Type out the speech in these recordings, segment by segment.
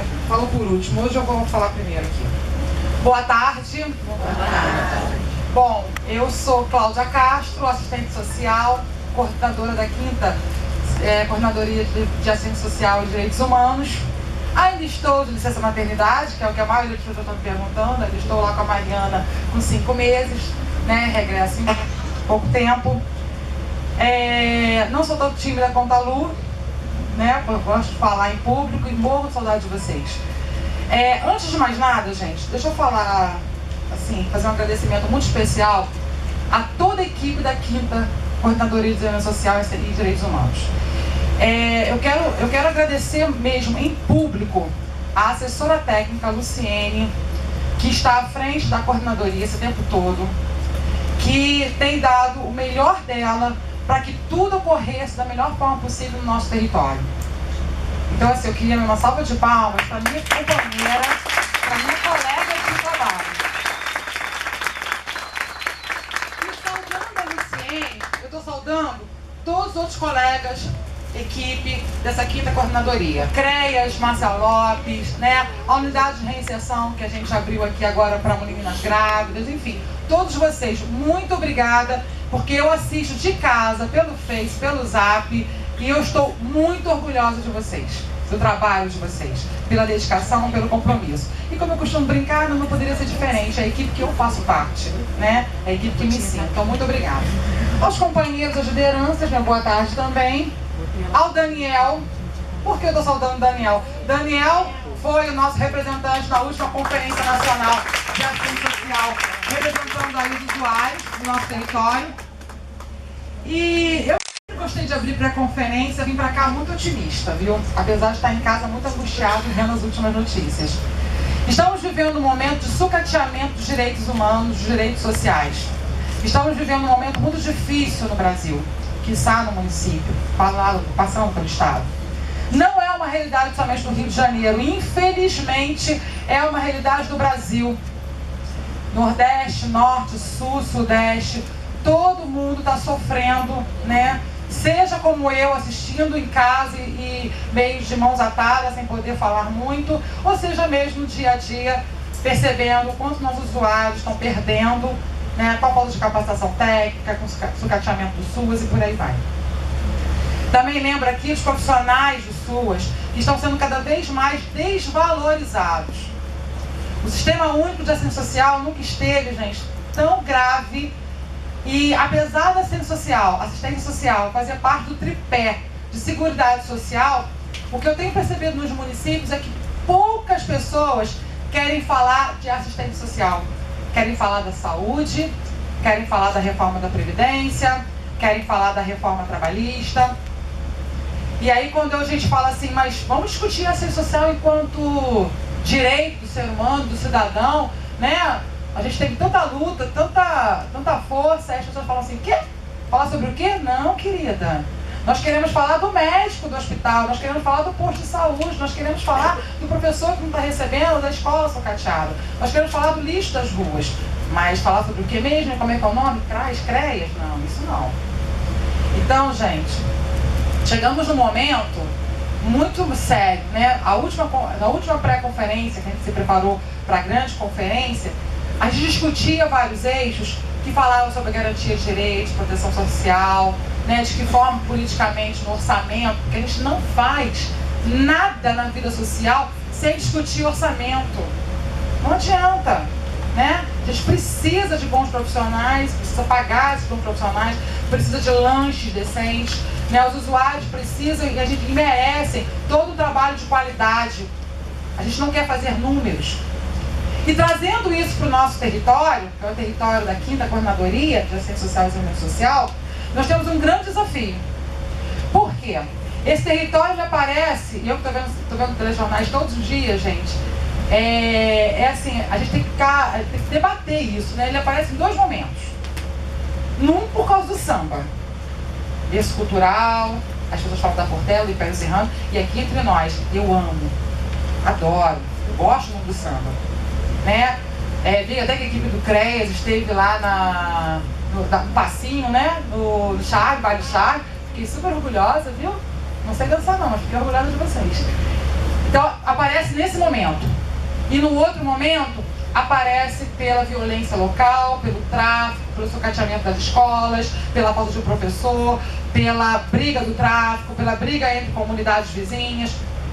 que falou por último, hoje eu vou falar primeiro aqui. Boa tarde. Boa tarde. Bom, eu sou Cláudia Castro, assistente social, coordenadora da 5ª Coordenadoria de Assistência Social e Direitos Humanos. Ainda estou de licença maternidade, que é o que a maioria das pessoas estão me perguntando. Ainda estou lá com a Mariana com 5 meses, né? Regresso em pouco tempo. Não sou tão tímida quanto a Lu, né? Eu gosto de falar em público e morro de saudade de vocês. Antes de mais nada, gente, deixa eu falar, assim, fazer um agradecimento muito especial a toda a equipe da 5ª Coordenadoria de Desenvolvimento Social e Direitos Humanos. Eu quero agradecer mesmo em público a assessora técnica Luciene, que está à frente da coordenadoria esse tempo todo, que tem dado o melhor dela para que tudo ocorresse da melhor forma possível no nosso território. Então, assim, eu queria uma salva de palmas para minha companheira, para minha colega de trabalho. E saudando a Luciene, eu estou saudando todos os outros colegas, equipe dessa 5ª Coordenadoria. CREAS, Márcia Lopes, né? A unidade de reinserção que a gente abriu aqui agora para meninas grávidas, enfim. Todos vocês, muito obrigada, porque eu assisto de casa, pelo Face, pelo Zap, e eu estou muito orgulhosa de vocês, do trabalho de vocês, pela dedicação, pelo compromisso. E como eu costumo brincar, não poderia ser diferente, a equipe que eu faço parte, né? A equipe que me ensina. Então, muito obrigada. Aos companheiros, às lideranças, minha boa tarde também. Ao Daniel, por que eu estou saudando o Daniel? Daniel foi o nosso representante na última Conferência Nacional de Assistência Social, representando aí os usuários do nosso território. E eu gostei de abrir pré-conferência, vim para cá muito otimista, viu? Apesar de estar em casa muito angustiado vendo as últimas notícias. Estamos vivendo um momento de sucateamento dos direitos humanos, dos direitos sociais. Estamos vivendo um momento muito difícil no Brasil, quiçá no município, passando pelo estado. Não é uma realidade somente do Rio de Janeiro, infelizmente é uma realidade do Brasil. Nordeste, Norte, Sul, Sudeste, todo mundo está sofrendo, né? Seja como eu, assistindo em casa e meio de mãos atadas, sem poder falar muito, ou seja mesmo no dia a dia, percebendo quanto nossos usuários estão perdendo, né, com a falta de capacitação técnica, com o sucateamento do SUAS e por aí vai. Também lembro aqui os profissionais do SUAS, que estão sendo cada vez mais desvalorizados. O Sistema Único de Assistência Social nunca esteve, gente, tão grave. E apesar da assistência social fazer parte do tripé de Seguridade Social, o que eu tenho percebido nos municípios é que poucas pessoas querem falar de assistência social. Querem falar da saúde, querem falar da reforma da Previdência, querem falar da reforma trabalhista. E aí quando a gente fala assim, mas vamos discutir a assistência social enquanto direito do ser humano, do cidadão, né? A gente teve tanta luta, tanta força, aí as pessoas falam assim, o quê? Falar sobre o quê? Não, querida. Nós queremos falar do médico do hospital, nós queremos falar do posto de saúde, nós queremos falar do professor que não está recebendo, da escola sucateada. Nós queremos falar do lixo das ruas. Mas falar sobre o que mesmo? Como é que é o nome? CREAS? Não, isso não. Então, gente, chegamos num momento muito sério, né? Na última pré-conferência que a gente se preparou para a grande conferência, a gente discutia vários eixos que falavam sobre a garantia de direitos, proteção social, né, de que forma politicamente no orçamento, porque a gente não faz nada na vida social sem discutir orçamento. Não adianta, né? A gente precisa de bons profissionais, precisa pagar esses bons profissionais, precisa de lanches decentes, né? Os usuários precisam e a gente merecem todo o trabalho de qualidade. A gente não quer fazer números. E trazendo isso para o nosso território, que é o território da 5ª Coordenadoria de Assistência Social e Desenvolvimento Social, nós temos um grande desafio. Por quê? Esse território já aparece, e eu que estou vendo telejornais todos os dias, gente, assim, a gente tem que debater isso, né? Ele aparece em 2 momentos. Num, por causa do samba. Esse cultural, as pessoas falam da Portela, do Império Serrano, e aqui entre nós, eu amo, adoro, eu gosto muito do samba. Né? Vi até que a equipe do CREAS esteve lá no passinho, né? No Charme, Baile Charme. Fiquei super orgulhosa, viu? Não sei dançar não, mas fiquei orgulhosa de vocês. Então, aparece nesse momento. E no outro momento, aparece pela violência local, pelo tráfico, pelo sucateamento das escolas, pela falta de professor, pela briga do tráfico, pela briga entre comunidades vizinhas.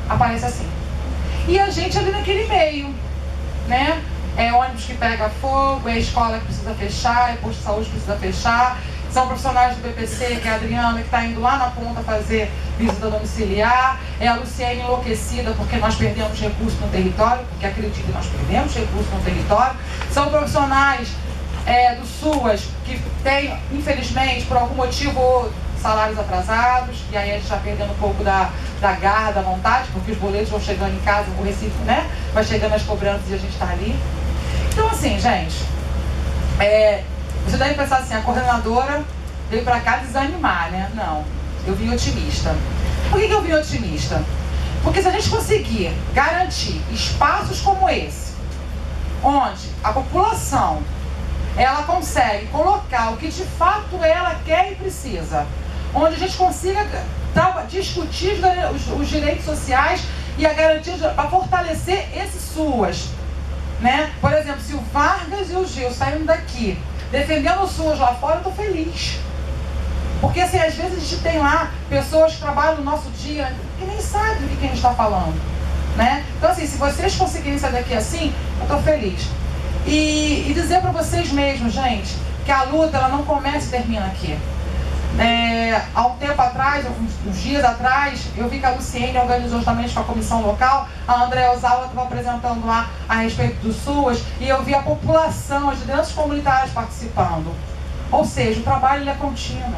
Aparece assim. E a gente ali naquele meio, né? É ônibus que pega fogo, é escola que precisa fechar, é posto de saúde que precisa fechar. São profissionais do BPC, que é a Adriana, que está indo lá na ponta fazer visita domiciliar. É a Luciene enlouquecida porque nós perdemos recursos no território, porque acredita, nós perdemos recursos no território. São profissionais do SUAS que têm, infelizmente, por algum motivo, salários atrasados. E aí a gente está perdendo um pouco da garra, da vontade, porque os boletos vão chegando em casa, o Recife, né? Vai chegando as cobranças e a gente está ali. Então, assim, gente, você deve pensar assim, a coordenadora veio para cá desanimar, né? Não, eu vim otimista. Por que eu vim otimista? Porque se a gente conseguir garantir espaços como esse, onde a população, ela consegue colocar o que de fato ela quer e precisa, onde a gente consiga discutir os direitos sociais e a garantia para fortalecer esses SUAS, né? Por exemplo, se o Vargas e o Gil saíram daqui defendendo o SUAS lá fora, eu estou feliz. Porque assim, às vezes a gente tem lá pessoas que trabalham no nosso dia que nem sabem do que a gente está falando, né? Então assim, se vocês conseguirem sair daqui assim, eu estou feliz. E dizer para vocês mesmos, gente, que a luta ela não começa e termina aqui. Há um tempo atrás, uns dias atrás, eu vi que a Luciene organizou justamente com a comissão local, a Andréa Ozawa estava apresentando lá a respeito do SUAS, e eu vi a população, as lideranças comunitárias participando. Ou seja, o trabalho ele é contínuo.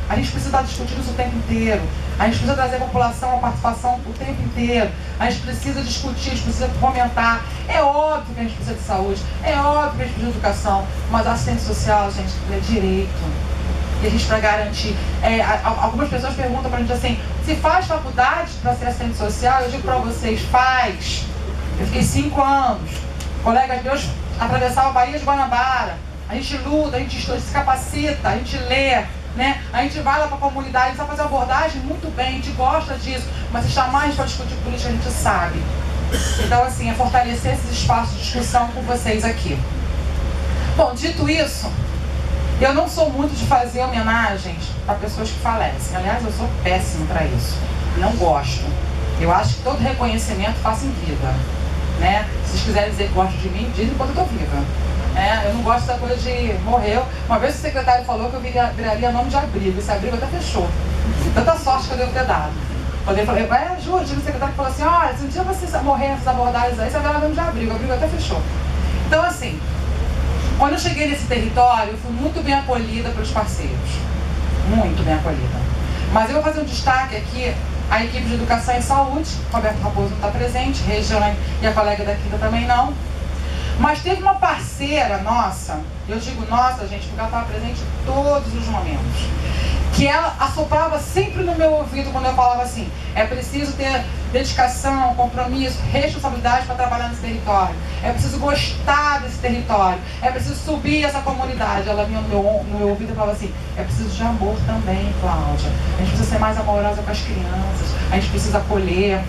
A gente precisa estar discutindo isso o tempo inteiro. A gente precisa trazer a população, a participação o tempo inteiro. A gente precisa discutir, a gente precisa fomentar. É óbvio que a gente precisa de saúde, é óbvio que a gente precisa de educação, mas a assistência social, gente, é direito. E a gente para garantir. Algumas pessoas perguntam para a gente assim, se faz faculdade para ser assistente social? Eu digo para vocês, faz. Eu fiquei 5 anos. Colegas meus atravessavam a Baía de Guanabara. A gente luta, a gente estuda, se capacita, a gente lê, né? A gente vai lá para a comunidade, a gente sabe fazer abordagem muito bem, a gente gosta disso, mas se chamar a gente para discutir política, a gente sabe. Então, assim, é fortalecer esses espaços de discussão com vocês aqui. Bom, dito isso, eu não sou muito de fazer homenagens para pessoas que falecem. Aliás, eu sou péssimo para isso. Não gosto. Eu acho que todo reconhecimento faça em vida, né? Se vocês quiserem dizer que gostam de mim, dizem enquanto eu estou viva. Eu não gosto dessa coisa de morreu. Uma vez o secretário falou que eu viraria nome de abrigo. Esse abrigo até fechou. Tanta sorte que eu devo ter dado. Quando ele falou, juro, tinha um secretário que falou assim, olha, se um dia você morrer nessas abordagens aí, você vai virar nome de abrigo. O abrigo até fechou. Então, assim, quando eu cheguei nesse território, eu fui muito bem acolhida pelos parceiros. Muito bem acolhida. Mas eu vou fazer um destaque aqui, a equipe de educação e saúde. Roberto Raposo não está presente, Regiane e a colega da Quinta também não. Mas teve uma parceira nossa, eu digo nossa, gente, porque ela estava presente em todos os momentos, que ela assoprava sempre no meu ouvido quando eu falava assim, é preciso ter dedicação, compromisso, responsabilidade para trabalhar nesse território, é preciso gostar desse território, é preciso subir essa comunidade. Ela vinha no meu ouvido e falava assim, é preciso de amor também, Cláudia, a gente precisa ser mais amorosa com as crianças, a gente precisa acolher.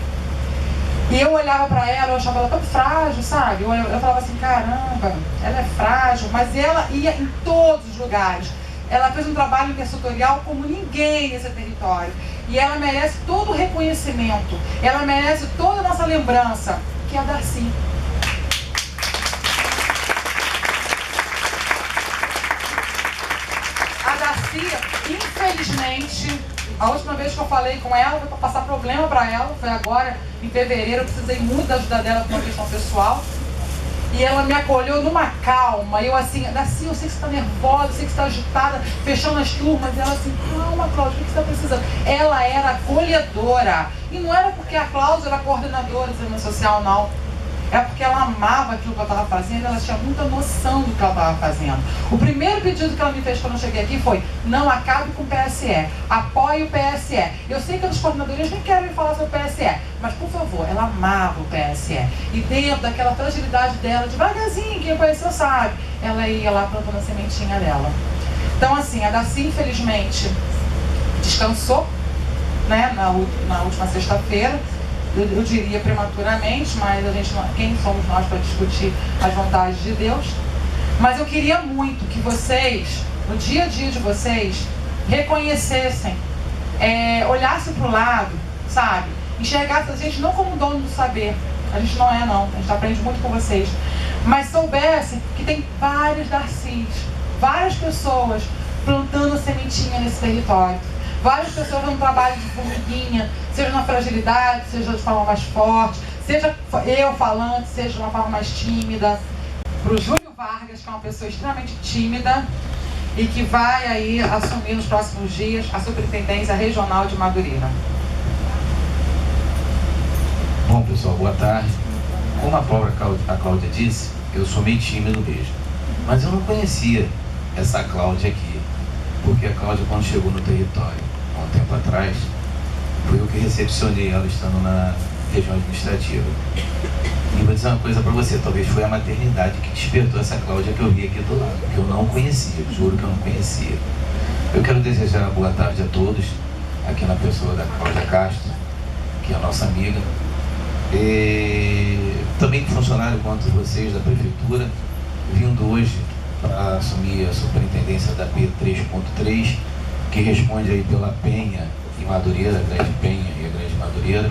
E eu olhava para ela, eu achava ela tão frágil, sabe? Eu falava assim, caramba, ela é frágil, mas ela ia em todos os lugares. Ela fez um trabalho intersetorial como ninguém nesse território. E ela merece todo o reconhecimento, ela merece toda a nossa lembrança, que é a Darcy. A Darcy, infelizmente, a última vez que eu falei com ela foi para passar problema para ela, foi agora, em fevereiro. Eu precisei muito da ajuda dela com uma questão pessoal. E ela me acolheu numa calma. E eu assim, Darcy, eu sei que você está nervosa, eu sei que você está agitada, fechando as turmas. E ela assim, calma, Cláudia, o que você está precisando? Ela era acolhedora. E não era porque a Cláudia era coordenadora do desenvolvimento social, não. É porque ela amava aquilo que ela estava fazendo, ela tinha muita noção do que ela estava fazendo. O primeiro pedido que ela me fez quando eu cheguei aqui foi, não acabe com o PSE, apoie o PSE. Eu sei que as coordenadoras nem querem falar sobre o PSE, mas por favor, ela amava o PSE. E dentro daquela fragilidade dela, devagarzinho, quem conheceu sabe, ela ia lá plantando a sementinha dela. Então assim, a Darcy infelizmente descansou, né, na última sexta-feira. eu diria prematuramente, mas a gente, quem somos nós para discutir as vontades de Deus? Mas eu queria muito que vocês, no dia a dia de vocês, reconhecessem, olhassem para o lado, sabe? Enxergassem a gente não como dono do saber, a gente não é não, a gente aprende muito com vocês, mas soubessem que tem vários Darcís, várias pessoas plantando sementinha nesse território, várias pessoas no trabalho de formiguinha, seja na fragilidade, seja de forma mais forte, seja eu falando, seja de uma forma mais tímida. Para o Júlio Vargas, que é uma pessoa extremamente tímida e que vai aí assumir nos próximos dias a Superintendência Regional de Madureira. Bom, pessoal, boa tarde. Como a própria Cláudia disse, eu sou meio tímido mesmo. Mas eu não conhecia essa Cláudia aqui, porque a Cláudia, quando chegou no território, há um tempo atrás, foi eu que recepcionei ela estando na região administrativa. E vou dizer uma coisa para você, talvez foi a maternidade que despertou essa Cláudia que eu vi aqui do lado, que eu não conhecia, juro que eu não conhecia. Eu quero desejar uma boa tarde a todos, aqui na pessoa da Cláudia Castro, que é a nossa amiga. E também funcionário quanto vocês da Prefeitura, vindo hoje para assumir a superintendência da P3.3, que responde aí pela Penha e Madureira, a Grande Penha e a Grande Madureira.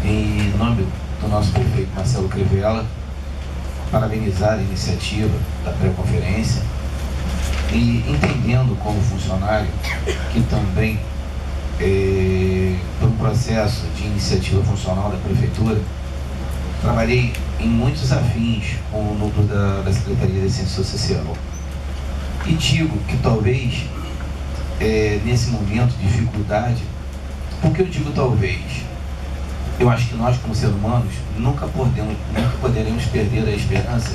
Em nome do nosso prefeito Marcelo Crivella, parabenizar a iniciativa da pré-conferência e entendendo como funcionário que também por um processo de iniciativa funcional da Prefeitura, trabalhei em muitos afins com o núcleo da Secretaria de Assistência Social. E digo que talvez, nesse momento de dificuldade, por que eu digo talvez? Eu acho que nós, como seres humanos, nunca poderemos perder a esperança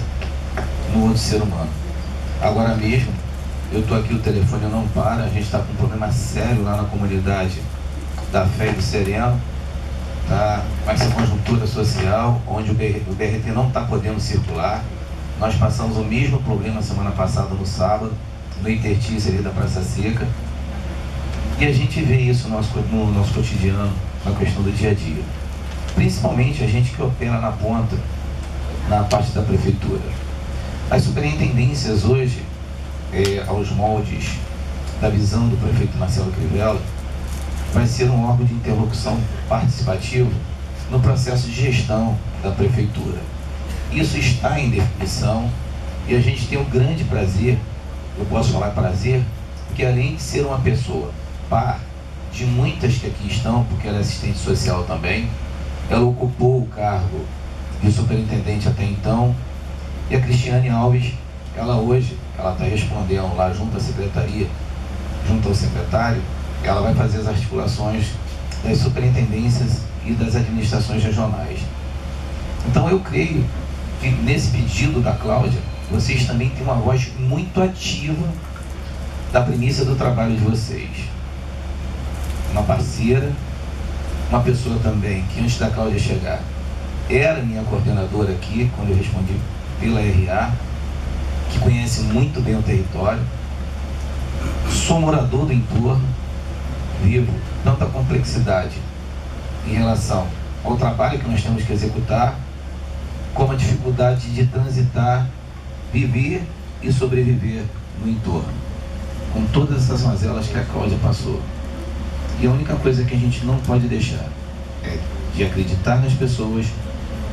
no outro ser humano. Agora mesmo, eu estou aqui, o telefone não para, a gente está com um problema sério lá na comunidade da Fé e do Sereno, tá? Com essa conjuntura social, onde o BRT não está podendo circular. Nós passamos o mesmo problema semana passada, no sábado, no intertício ali da Praça Seca. E a gente vê isso no nosso cotidiano, na questão do dia a dia. Principalmente a gente que opera na ponta, na parte da Prefeitura. As superintendências hoje, aos moldes da visão do prefeito Marcelo Crivella, vai ser um órgão de interlocução participativo no processo de gestão da Prefeitura. Isso está em definição e a gente tem um grande prazer, eu posso falar prazer, porque além de ser uma pessoa par de muitas que aqui estão, porque ela é assistente social também, ela ocupou o cargo de superintendente até então, e a Cristiane Alves, ela hoje, ela está respondendo lá junto à secretaria, junto ao secretário, ela vai fazer as articulações das superintendências e das administrações regionais. Então eu creio que nesse pedido da Cláudia, vocês também têm uma voz muito ativa da premissa do trabalho de vocês. Uma parceira, uma pessoa também que antes da Cláudia chegar, era minha coordenadora aqui, quando eu respondi pela RA, que conhece muito bem o território, sou morador do entorno, vivo tanta complexidade em relação ao trabalho que nós temos que executar, como a dificuldade de transitar, viver e sobreviver no entorno, com todas essas mazelas que a Cláudia passou. E a única coisa que a gente não pode deixar é de acreditar nas pessoas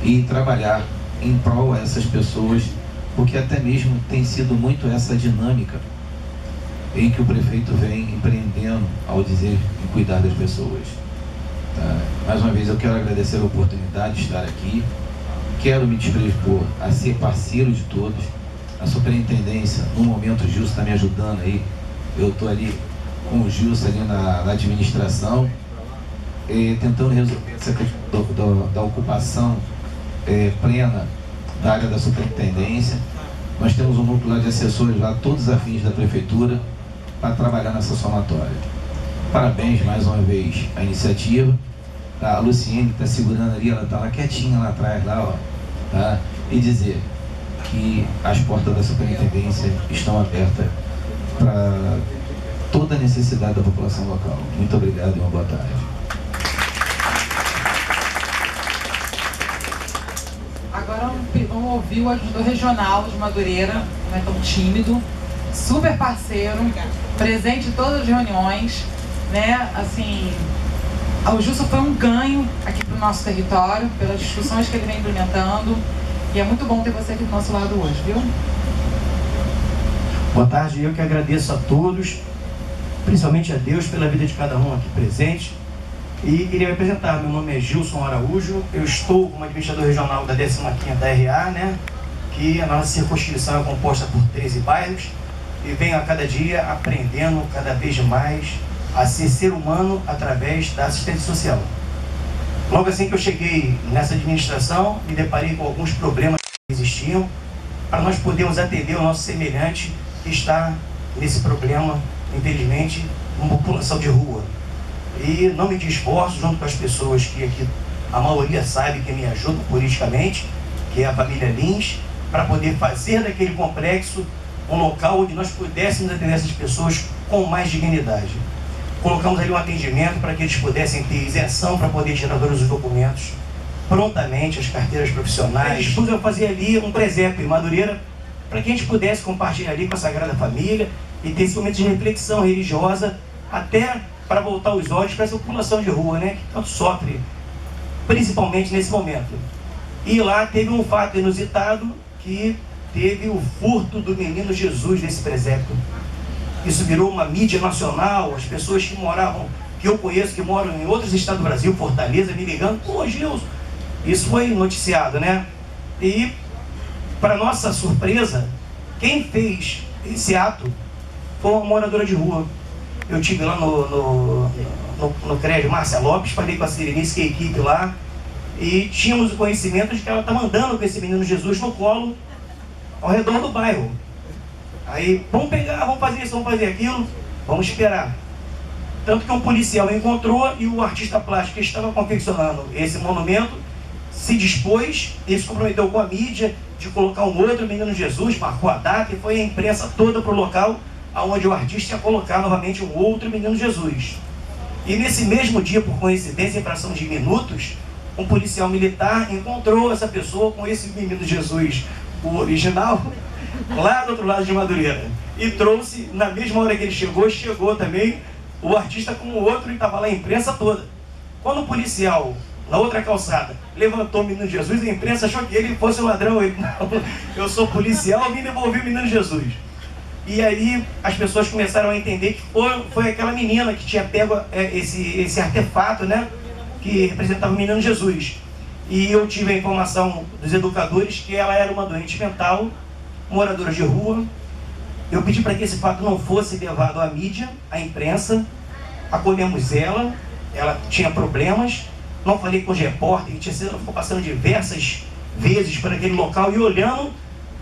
e trabalhar em prol a essas pessoas, porque até mesmo tem sido muito essa dinâmica em que o prefeito vem empreendendo ao dizer em cuidar das pessoas. Tá? Mais uma vez eu quero agradecer a oportunidade de estar aqui, quero me dispor a ser parceiro de todos. A superintendência, no momento, o Gilson está me ajudando aí, eu estou ali com o Gilson ali na administração, tentando resolver essa questão da ocupação plena da área da superintendência. Nós temos um núcleo lá de assessores lá, todos afins da prefeitura, para trabalhar nessa somatória. Parabéns mais uma vez à iniciativa. Tá? A Luciene está segurando ali, ela está lá quietinha lá atrás, lá, ó, tá? E dizer que as portas da superintendência estão abertas para toda a necessidade da população local. Muito obrigado e uma boa tarde. não ouviu o ajudador regional de Madureira, não é tão tímido, super parceiro, presente em todas as reuniões, né? Assim, o Justo foi um ganho aqui para o nosso território, pelas discussões que ele vem implementando, e é muito bom ter você aqui do nosso lado hoje, viu? Boa tarde, eu que agradeço a todos, principalmente a Deus pela vida de cada um aqui presente. E queria me apresentar, meu nome é Gilson Araújo, eu estou como administrador regional da 15ª RA, né? Que a nossa circunscrição é composta por 13 bairros, e venho a cada dia aprendendo cada vez mais a ser humano através da assistência social. Logo assim que eu cheguei nessa administração, me deparei com alguns problemas que existiam, para nós podermos atender o nosso semelhante que está nesse problema, infelizmente, uma população de rua. E não me esforço junto com as pessoas que aqui, a maioria sabe que me ajudam politicamente, que é a família Lins, para poder fazer daquele complexo um local onde nós pudéssemos atender essas pessoas com mais dignidade. Colocamos ali um atendimento para que eles pudessem ter isenção para poder tirar todos os documentos prontamente, as carteiras profissionais. Depois eu fazia ali um presépio em Madureira para que a gente pudesse compartilhar ali com a Sagrada Família e ter esse momento de reflexão religiosa, até para voltar os olhos para essa população de rua, né, que tanto sofre, principalmente nesse momento. E lá teve um fato inusitado, que teve o furto do menino Jesus nesse presépio. Isso virou uma mídia nacional, as pessoas que moravam, que eu conheço, que moram em outros estados do Brasil, Fortaleza, me ligando, pô, Gilson, isso foi noticiado, né? E, para nossa surpresa, quem fez esse ato foi uma moradora de rua. Eu estive lá no CRED Márcia Lopes, falei com a Sirenice, que é a equipe lá, e tínhamos o conhecimento de que ela estava andando com esse menino Jesus no colo, ao redor do bairro. Aí, vamos pegar, vamos fazer isso, vamos fazer aquilo, vamos esperar. Tanto que um policial encontrou e o artista plástico que estava confeccionando esse monumento se dispôs, ele se comprometeu com a mídia de colocar um outro menino Jesus, marcou a data e foi a imprensa toda para o local onde o artista ia colocar novamente um outro menino Jesus. E nesse mesmo dia, por coincidência, em fração de minutos, um policial militar encontrou essa pessoa com esse menino Jesus, o original, lá do outro lado de Madureira. E trouxe, na mesma hora que ele chegou também o artista com o outro e estava lá a imprensa toda. Quando o policial, na outra calçada, levantou o menino Jesus, a imprensa achou que ele fosse o ladrão. Ele, não, eu sou policial, eu vim devolver o menino Jesus. E aí as pessoas começaram a entender que foi aquela menina que tinha pego esse artefato, né, que representava o menino Jesus. E eu tive a informação dos educadores que ela era uma doente mental, moradora de rua. Eu pedi para que esse fato não fosse levado à mídia, à imprensa. Acolhemos ela tinha problemas. Não falei com os repórteres, ficou passando diversas vezes por aquele local e olhando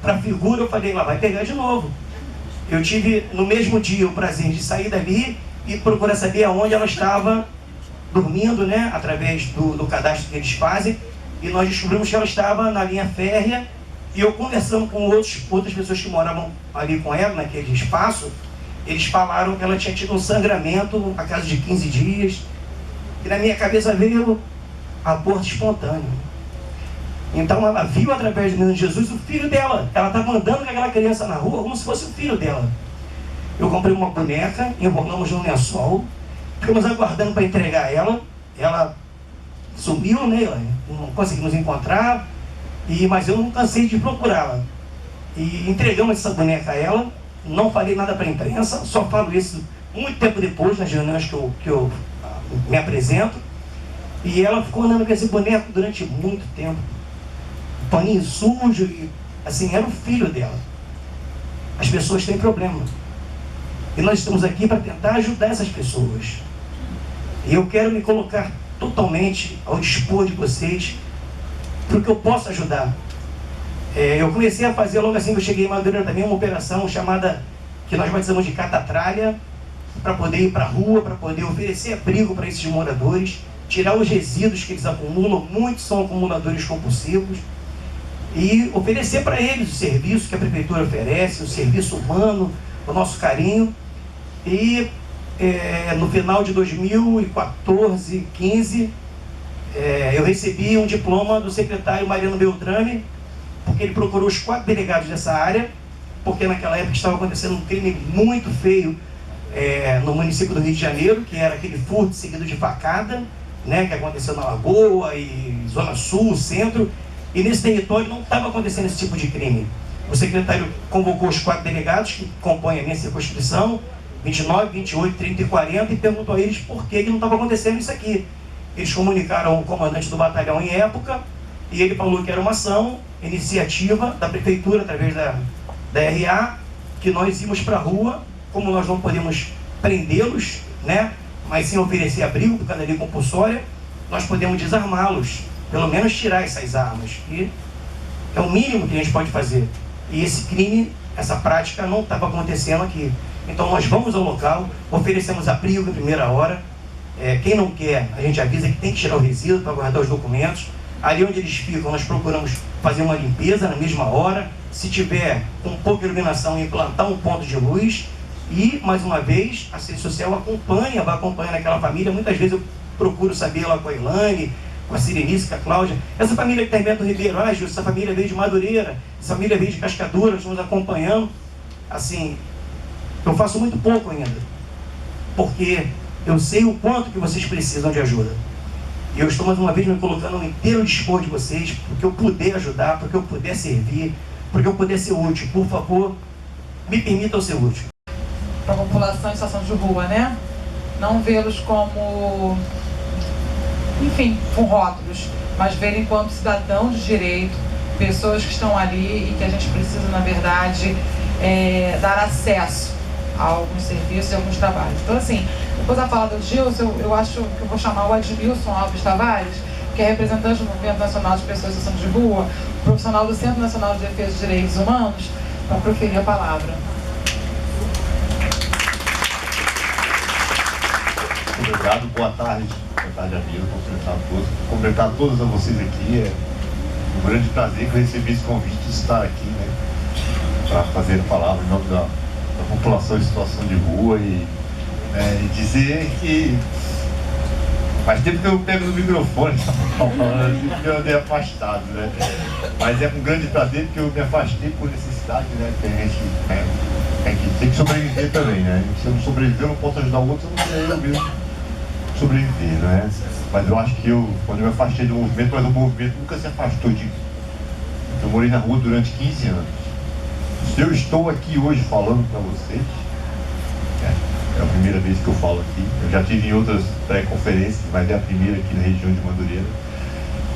para a figura, eu falei, ela vai pegar de novo. Eu tive no mesmo dia o prazer de sair dali e procurar saber aonde ela estava dormindo, né, através do cadastro que eles fazem, e nós descobrimos que ela estava na linha férrea. E eu conversando com outras pessoas que moravam ali com ela, naquele espaço, eles falaram que ela tinha tido um sangramento a casa de 15 dias, e na minha cabeça veio aborto espontâneo. Então ela viu através do menino Jesus o filho dela. Ela estava andando com aquela criança na rua como se fosse o filho dela. Eu comprei uma boneca, enrolamos num lençol, ficamos aguardando para entregar ela. Ela sumiu, né? Não conseguimos encontrar, mas eu não cansei de procurá-la. E entregamos essa boneca a ela. Não falei nada para a imprensa, só falo isso muito tempo depois, nas reuniões que eu me apresento. E ela ficou andando com esse boneco durante muito tempo. Paninho sujo, e assim, era o filho dela. As pessoas têm problema. E nós estamos aqui para tentar ajudar essas pessoas. E eu quero me colocar totalmente ao dispor de vocês, porque eu posso ajudar. Eu comecei a fazer, logo assim que eu cheguei em Madureira também, uma operação chamada, que nós batizamos de catatralha, para poder ir para a rua, para poder oferecer abrigo para esses moradores, tirar os resíduos que eles acumulam, muitos são acumuladores compulsivos, e oferecer para eles o serviço que a prefeitura oferece, o serviço humano, o nosso carinho. E no final de 2014, 15, eu recebi um diploma do secretário Mariano Beltrame, porque ele procurou os 4 delegados dessa área, porque naquela época estava acontecendo um crime muito feio no município do Rio de Janeiro, que era aquele furto seguido de facada, né, que aconteceu na Lagoa e Zona Sul, Centro, e nesse território não estava acontecendo esse tipo de crime. O secretário convocou os 4 delegados que compõem a minha circunscrição, 29, 28, 30 e 40, e perguntou a eles por que não estava acontecendo isso aqui. Eles comunicaram ao comandante do batalhão em época, e ele falou que era uma ação, iniciativa da prefeitura, através da RA, que nós íamos para a rua, como nós não podemos prendê-los, né, mas sim oferecer abrigo por cadeia compulsória, nós podemos desarmá-los, pelo menos tirar essas armas. E é o mínimo que a gente pode fazer. E esse crime, essa prática não estava acontecendo aqui. Então nós vamos ao local, oferecemos abrigo em primeira hora. Quem não quer, a gente avisa que tem que tirar o resíduo para guardar os documentos. Ali onde eles ficam, nós procuramos fazer uma limpeza na mesma hora. Se tiver com pouca iluminação, implantar um ponto de luz. E, mais uma vez, a assistência social vai acompanhando aquela família. Muitas vezes eu procuro saber lá com a Ilane, com a Sirenice, com a Cláudia. Essa família que está em Bento Ribeiro, essa família veio de Madureira, essa família veio de Cascadura, estamos acompanhando. Assim, eu faço muito pouco ainda, porque eu sei o quanto que vocês precisam de ajuda. E eu estou mais uma vez me colocando no inteiro dispor de vocês, porque eu puder ajudar, porque eu puder servir, porque eu puder ser útil. Por favor, me permitam ser útil. Para a população em situação de rua, né? Não vê-los como, enfim, com rótulos, mas verem enquanto cidadãos de direito, pessoas que estão ali e que a gente precisa, na verdade, dar acesso a alguns serviços e alguns trabalhos. Então, assim, depois da fala do Gilson, eu acho que eu vou chamar o Admilson Alves Tavares, que é representante do Movimento Nacional de Pessoas em Situação de Rua, profissional do Centro Nacional de Defesa dos Direitos Humanos, para proferir a palavra. Obrigado, boa tarde, amigo, cumprimentar todos a vocês aqui. É um grande prazer que eu recebi esse convite de estar aqui, né, para fazer a palavra em nome da população em situação de rua e dizer que faz tempo que eu pego no microfone, falando assim, porque eu andei afastado, né? Mas é com grande prazer porque eu me afastei por necessidade, né? Que a gente tem que sobreviver também, né? Se eu não sobreviver, eu não posso ajudar o outro, eu não sei eu mesmo sobreviver, né? Mas eu acho que quando eu me afastei do movimento, mas o movimento nunca se afastou de mim. Eu morei na rua durante 15 anos. Se eu estou aqui hoje falando para vocês, é a primeira vez que eu falo aqui. Eu já tive em outras pré-conferências, mas é a primeira aqui na região de Madureira.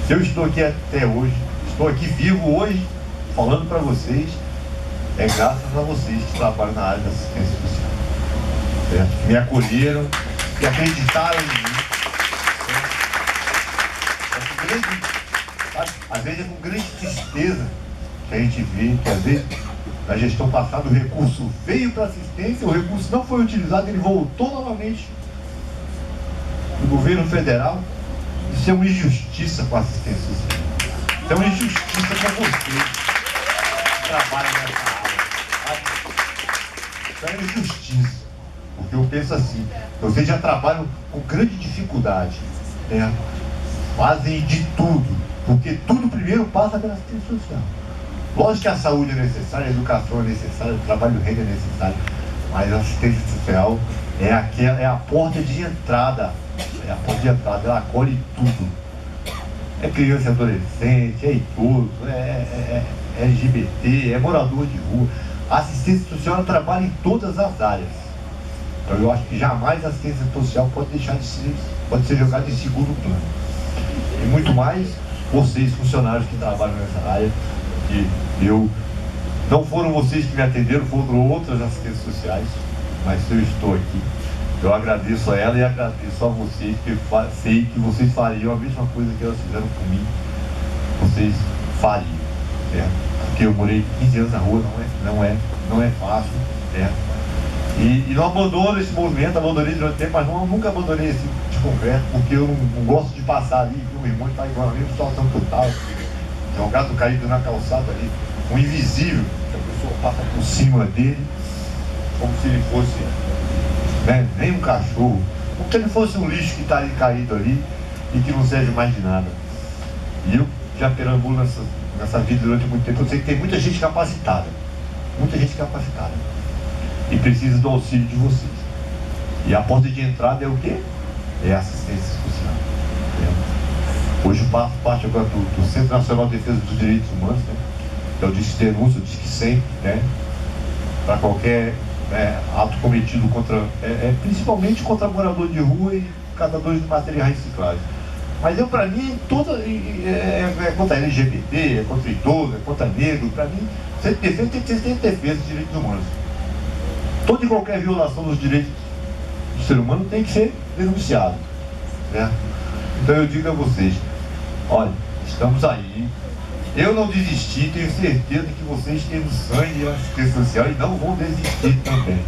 Se eu estou aqui até hoje, estou aqui vivo hoje, falando para vocês, é graças a vocês que trabalham na área da assistência social. Certo? Que me acolheram, que acreditaram em mim. Às vezes é com grande tristeza que a gente vê que às vezes na gestão passada o recurso veio para assistência, o recurso não foi utilizado, ele voltou novamente do governo federal. Isso é uma injustiça com a assistência social. Isso é uma injustiça com vocês que trabalham nessa área. Isso é uma injustiça. Porque eu penso assim, vocês já trabalham com grande dificuldade, né? Fazem de tudo, porque tudo primeiro passa pela assistência social. Lógico que a saúde é necessária, a educação é necessária, o trabalho rede é necessário, mas a assistência social é a porta de entrada. É a porta de entrada, ela acolhe tudo. É criança e adolescente, é idoso, é LGBT, é morador de rua. A assistência social ela trabalha em todas as áreas. Então eu acho que jamais a assistência social pode ser jogada em segundo plano. E muito mais vocês, funcionários que trabalham nessa área, que não foram vocês que me atenderam, foram outras assistências sociais, mas eu estou aqui. Eu agradeço a ela e agradeço a vocês, porque sei que vocês fariam a mesma coisa que elas fizeram por mim. Vocês fariam, certo? Porque eu morei 15 anos na rua, não é fácil, certo? E não abandono esse movimento, abandonei durante tempo, mas nunca abandonei esse tipo de conversa, porque eu não gosto de passar ali, ver o irmão está igual a mesma situação que eu estava. Tem um gato caído na calçada ali, um invisível, que a pessoa passa por cima dele, como se ele fosse, né, nem um cachorro, como se ele fosse um lixo que está ali caído ali e que não serve mais de nada. E eu já perambulo nessa vida durante muito tempo, eu sei que tem muita gente capacitada. E precisa do auxílio de vocês. E a porta de entrada é o quê? É a assistência social. Hoje eu faço parte agora do Centro Nacional de Defesa dos Direitos Humanos, né? Que é o Disque Denúncia, o Disque 100, né? Para qualquer ato cometido contra, principalmente contra morador de rua e catadores de materiais recicláveis. Mas para mim, é contra LGBT, é contra idoso, é contra negro. Para mim, centro de defesa tem que ser defesa dos direitos humanos. Toda e qualquer violação dos direitos do ser humano tem que ser denunciado, né? Então eu digo a vocês, olha, estamos aí. Eu não desisti, tenho certeza que vocês têm o sangue e a assistência social e não vão desistir também.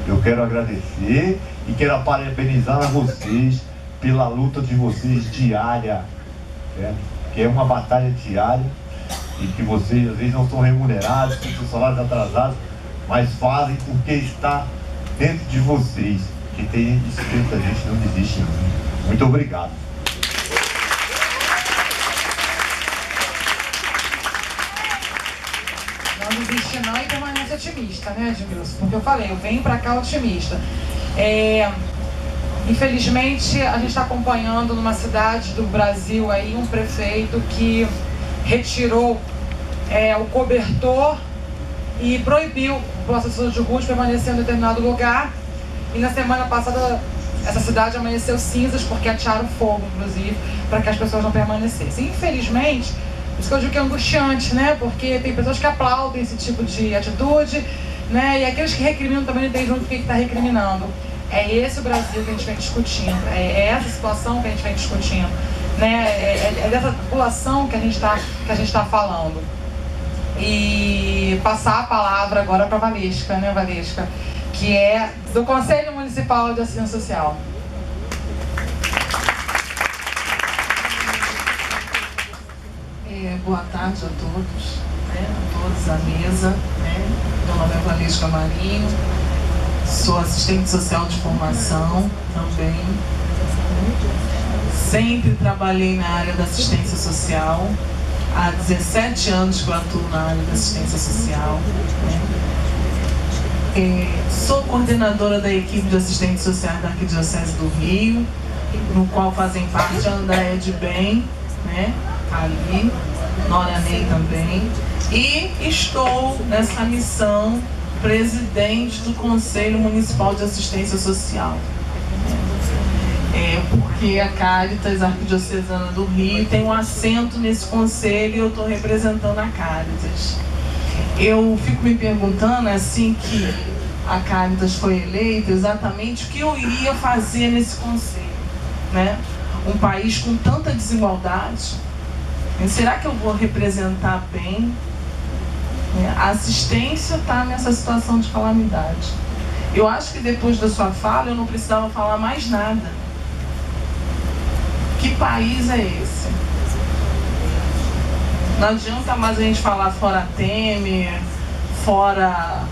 Eu quero agradecer e quero parabenizar a vocês pela luta de vocês diária, né? Que é uma batalha diária e que vocês às vezes não são remunerados, com seus salários atrasados, mas fazem porque está dentro de vocês, que tem espírito, a gente não desiste. Muito obrigado. Não desiste não e permanece otimista, né, Edmilson? Porque eu falei, eu venho pra cá otimista. Infelizmente, a gente está acompanhando numa cidade do Brasil aí um prefeito que retirou o cobertor e proibiu o assessor de rua de permanecer em determinado lugar. E na semana passada, essa cidade amanheceu cinzas porque atearam fogo, inclusive, para que as pessoas não permanecessem. Infelizmente, isso que eu digo que é angustiante, né? Porque tem pessoas que aplaudem esse tipo de atitude, né? E aqueles que recriminam também não entendem junto o que está recriminando. É esse o Brasil que a gente vem discutindo, é essa situação que a gente vem discutindo, né? É dessa população que a gente está falando. E passar a palavra agora para a Valesca, né, Valesca? Que é do Conselho Municipal de Assistência Social. Boa tarde a todos, né, a todos à mesa, né? Meu nome é Valesca Marinho, sou assistente social de formação também. Sempre trabalhei na área da assistência social, há 17 anos que eu atuo na área da assistência social, né? Sou coordenadora da equipe de assistentes sociais da Arquidiocese do Rio, no qual fazem parte a Andréia de Bem, né, ali, Nora Ney também, e estou nessa missão presidente do Conselho Municipal de Assistência Social. Porque a Caritas Arquidiocesana do Rio tem um assento nesse conselho e eu estou representando a Caritas. Eu fico me perguntando, assim que a Caritas foi eleita, exatamente o que eu iria fazer nesse conselho, né? Um país com tanta desigualdade, será que eu vou representar bem? A assistência está nessa situação de calamidade. Eu acho que depois da sua fala eu não precisava falar mais nada. Que país é esse? Não adianta mais a gente falar fora Temer, fora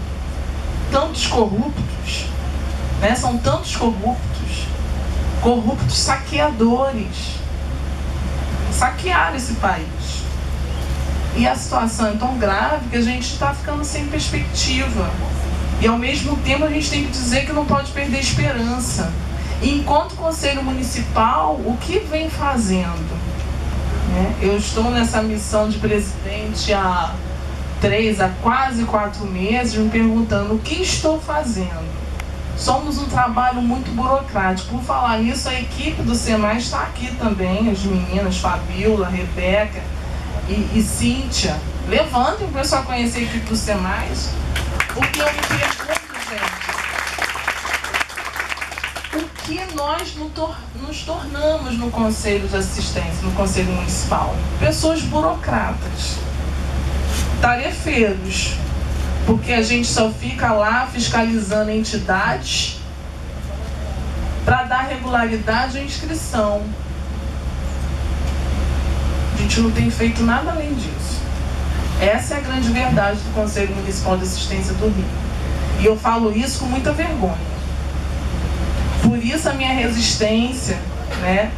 tantos corruptos, né? São tantos corruptos saqueadores. Saquearam esse país. E a situação é tão grave que a gente está ficando sem perspectiva. E ao mesmo tempo a gente tem que dizer que não pode perder esperança. E enquanto Conselho Municipal, o que vem fazendo? Eu estou nessa missão de presidente há 3 a quase 4 meses, me perguntando o que estou fazendo. Somos um trabalho muito burocrático. Por falar nisso, a equipe do SEMAI está aqui também, as meninas, Fabiola, Rebeca e Cíntia. Levantem para o pessoal conhecer a equipe do SEMAI. O que eu me pergunto, gente, o que nós nos tornamos no Conselho de Assistência, no Conselho Municipal? Pessoas burocratas, tarefeiros, porque a gente só fica lá fiscalizando entidades para dar regularidade à inscrição. A gente não tem feito nada além disso. Essa é a grande verdade do Conselho Municipal de Assistência do Rio. E eu falo isso com muita vergonha. Por isso a minha resistência, né,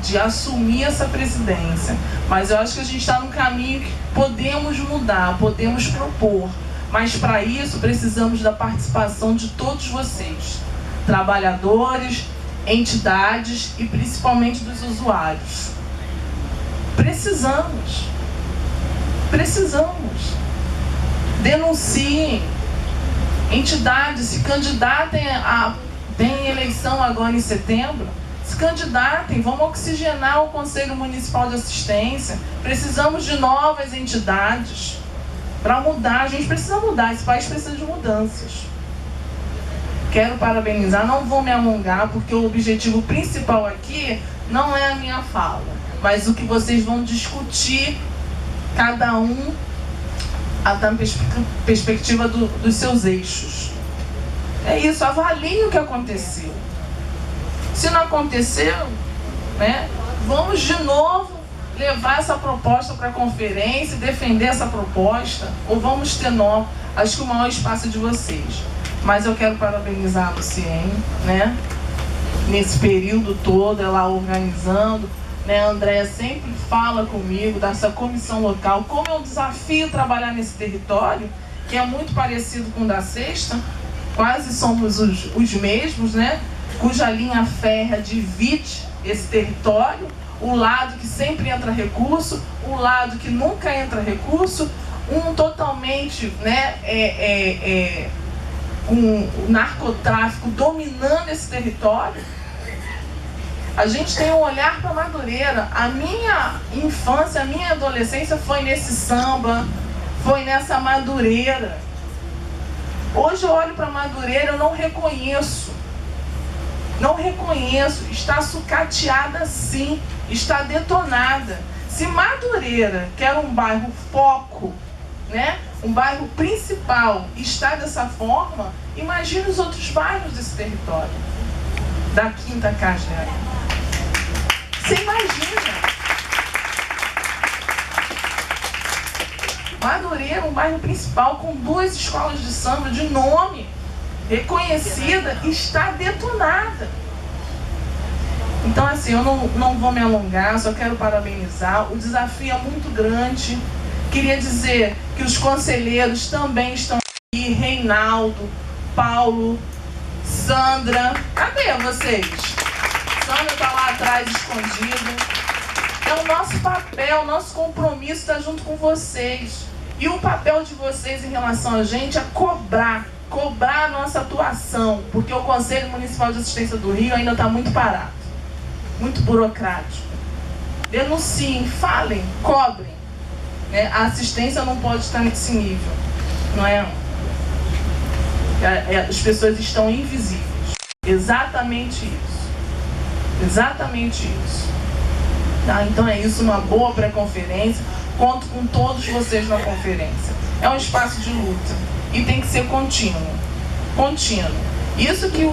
de assumir essa presidência. Mas eu acho que a gente está num caminho que podemos mudar, podemos propor. Mas para isso precisamos da participação de todos vocês, trabalhadores, entidades e principalmente dos usuários. Precisamos. Denunciem. Entidades se candidatem tem eleição agora em setembro. Se candidatem, vamos oxigenar o Conselho Municipal de Assistência. Precisamos de novas entidades para mudar. A gente precisa mudar, esse país precisa de mudanças. Quero parabenizar, não vou me alongar, porque o objetivo principal aqui não é a minha fala, mas o que vocês vão discutir, cada um na perspectiva dos seus eixos. É isso, avaliem o que aconteceu. Se não aconteceu, né, vamos de novo levar essa proposta para a conferência, defender essa proposta, ou vamos ter nó. Acho que o maior espaço é de vocês. Mas eu quero parabenizar a Luciene, né, nesse período todo, ela organizando, né, a Andréia sempre fala comigo dessa comissão local, como é um desafio trabalhar nesse território, que é muito parecido com o da Sexta, quase somos os mesmos, né, cuja linha férrea divide esse território, o lado que sempre entra recurso, o lado que nunca entra recurso, um totalmente, né, com o narcotráfico dominando esse território. A gente tem um olhar para Madureira. A minha infância, a minha adolescência foi nesse samba, foi nessa Madureira. Hoje eu olho para Madureira, eu não reconheço. Não reconheço. Está sucateada sim, está detonada. Se Madureira, que era um bairro foco, né, um bairro principal, está dessa forma, imagine os outros bairros desse território, da Quinta Castelharia. Você imagina? Madureira, um bairro principal com 2 escolas de samba de nome, reconhecida, está detonada. Então, assim, eu não vou me alongar, só quero parabenizar. O desafio é muito grande. Queria dizer que os conselheiros também estão aqui, Reinaldo, Paulo, Sandra. Cadê vocês? Sandra está lá atrás, escondida. É o nosso papel, nosso compromisso está junto com vocês. E o papel de vocês em relação a gente é cobrar a nossa atuação, porque o Conselho Municipal de Assistência do Rio ainda está muito parado, muito burocrático. Denunciem, falem, cobrem. A assistência não pode estar nesse nível, não é? As pessoas estão invisíveis. Exatamente isso. Exatamente isso. Tá? Então é isso, uma boa pré-conferência. Conto com todos vocês na conferência. É um espaço de luta e tem que ser contínuo. Contínuo. Isso que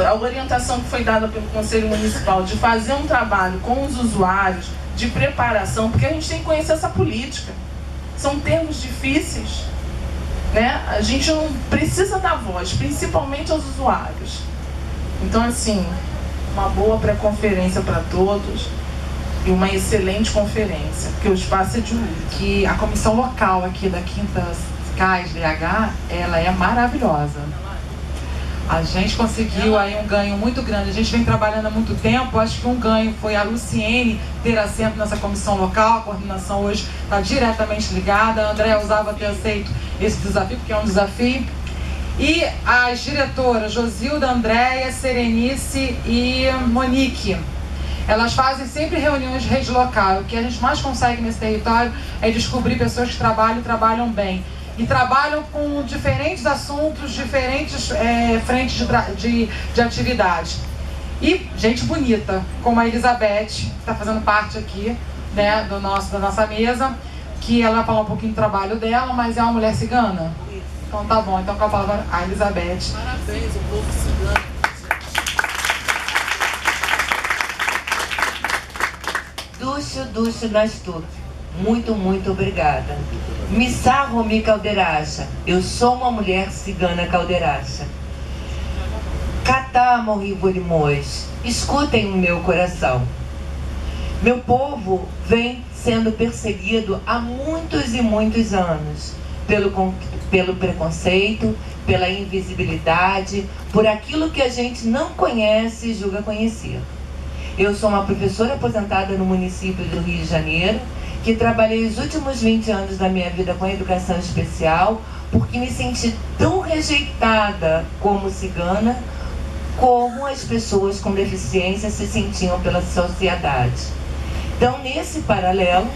a orientação que foi dada pelo Conselho Municipal de fazer um trabalho com os usuários, de preparação, porque a gente tem que conhecer essa política. São termos difíceis, né? A gente não precisa dar voz, principalmente aos usuários. Então, assim, uma boa pré-conferência para todos e uma excelente conferência, porque o espaço é de luta. Que a comissão local aqui da Quinta Castelharia, ela é maravilhosa. A gente conseguiu aí um ganho muito grande. A gente vem trabalhando há muito tempo. Acho que um ganho foi a Luciene ter assento nessa comissão local. A coordenação hoje está diretamente ligada. A Andréia usava ter aceito esse desafio, porque é um desafio. E as diretoras Josilda, Andréia, Serenice e Monique, elas fazem sempre reuniões de rede local. O que a gente mais consegue nesse território é descobrir pessoas que trabalham bem. E trabalham com diferentes assuntos, diferentes frentes de atividade. E gente bonita, como a Elizabeth, que está fazendo parte aqui, né, da nossa mesa, que ela vai falar um pouquinho do trabalho dela, mas é uma mulher cigana. Então tá bom, então com a palavra a Elizabeth. Parabéns, o povo cigano. Dúcio Nastur, muito obrigada. Missá Romi Caldeiraça, eu sou uma mulher cigana caldeiraça. Catá Morri Borimões, escutem o meu coração. Meu povo vem sendo perseguido há muitos e muitos anos pelo preconceito, pela invisibilidade, por aquilo que a gente não conhece e julga conhecer. Eu sou uma professora aposentada no município do Rio de Janeiro, que trabalhei os últimos 20 anos da minha vida com a educação especial, porque me senti tão rejeitada como cigana, como as pessoas com deficiência se sentiam pela sociedade. Então, nesse paralelo,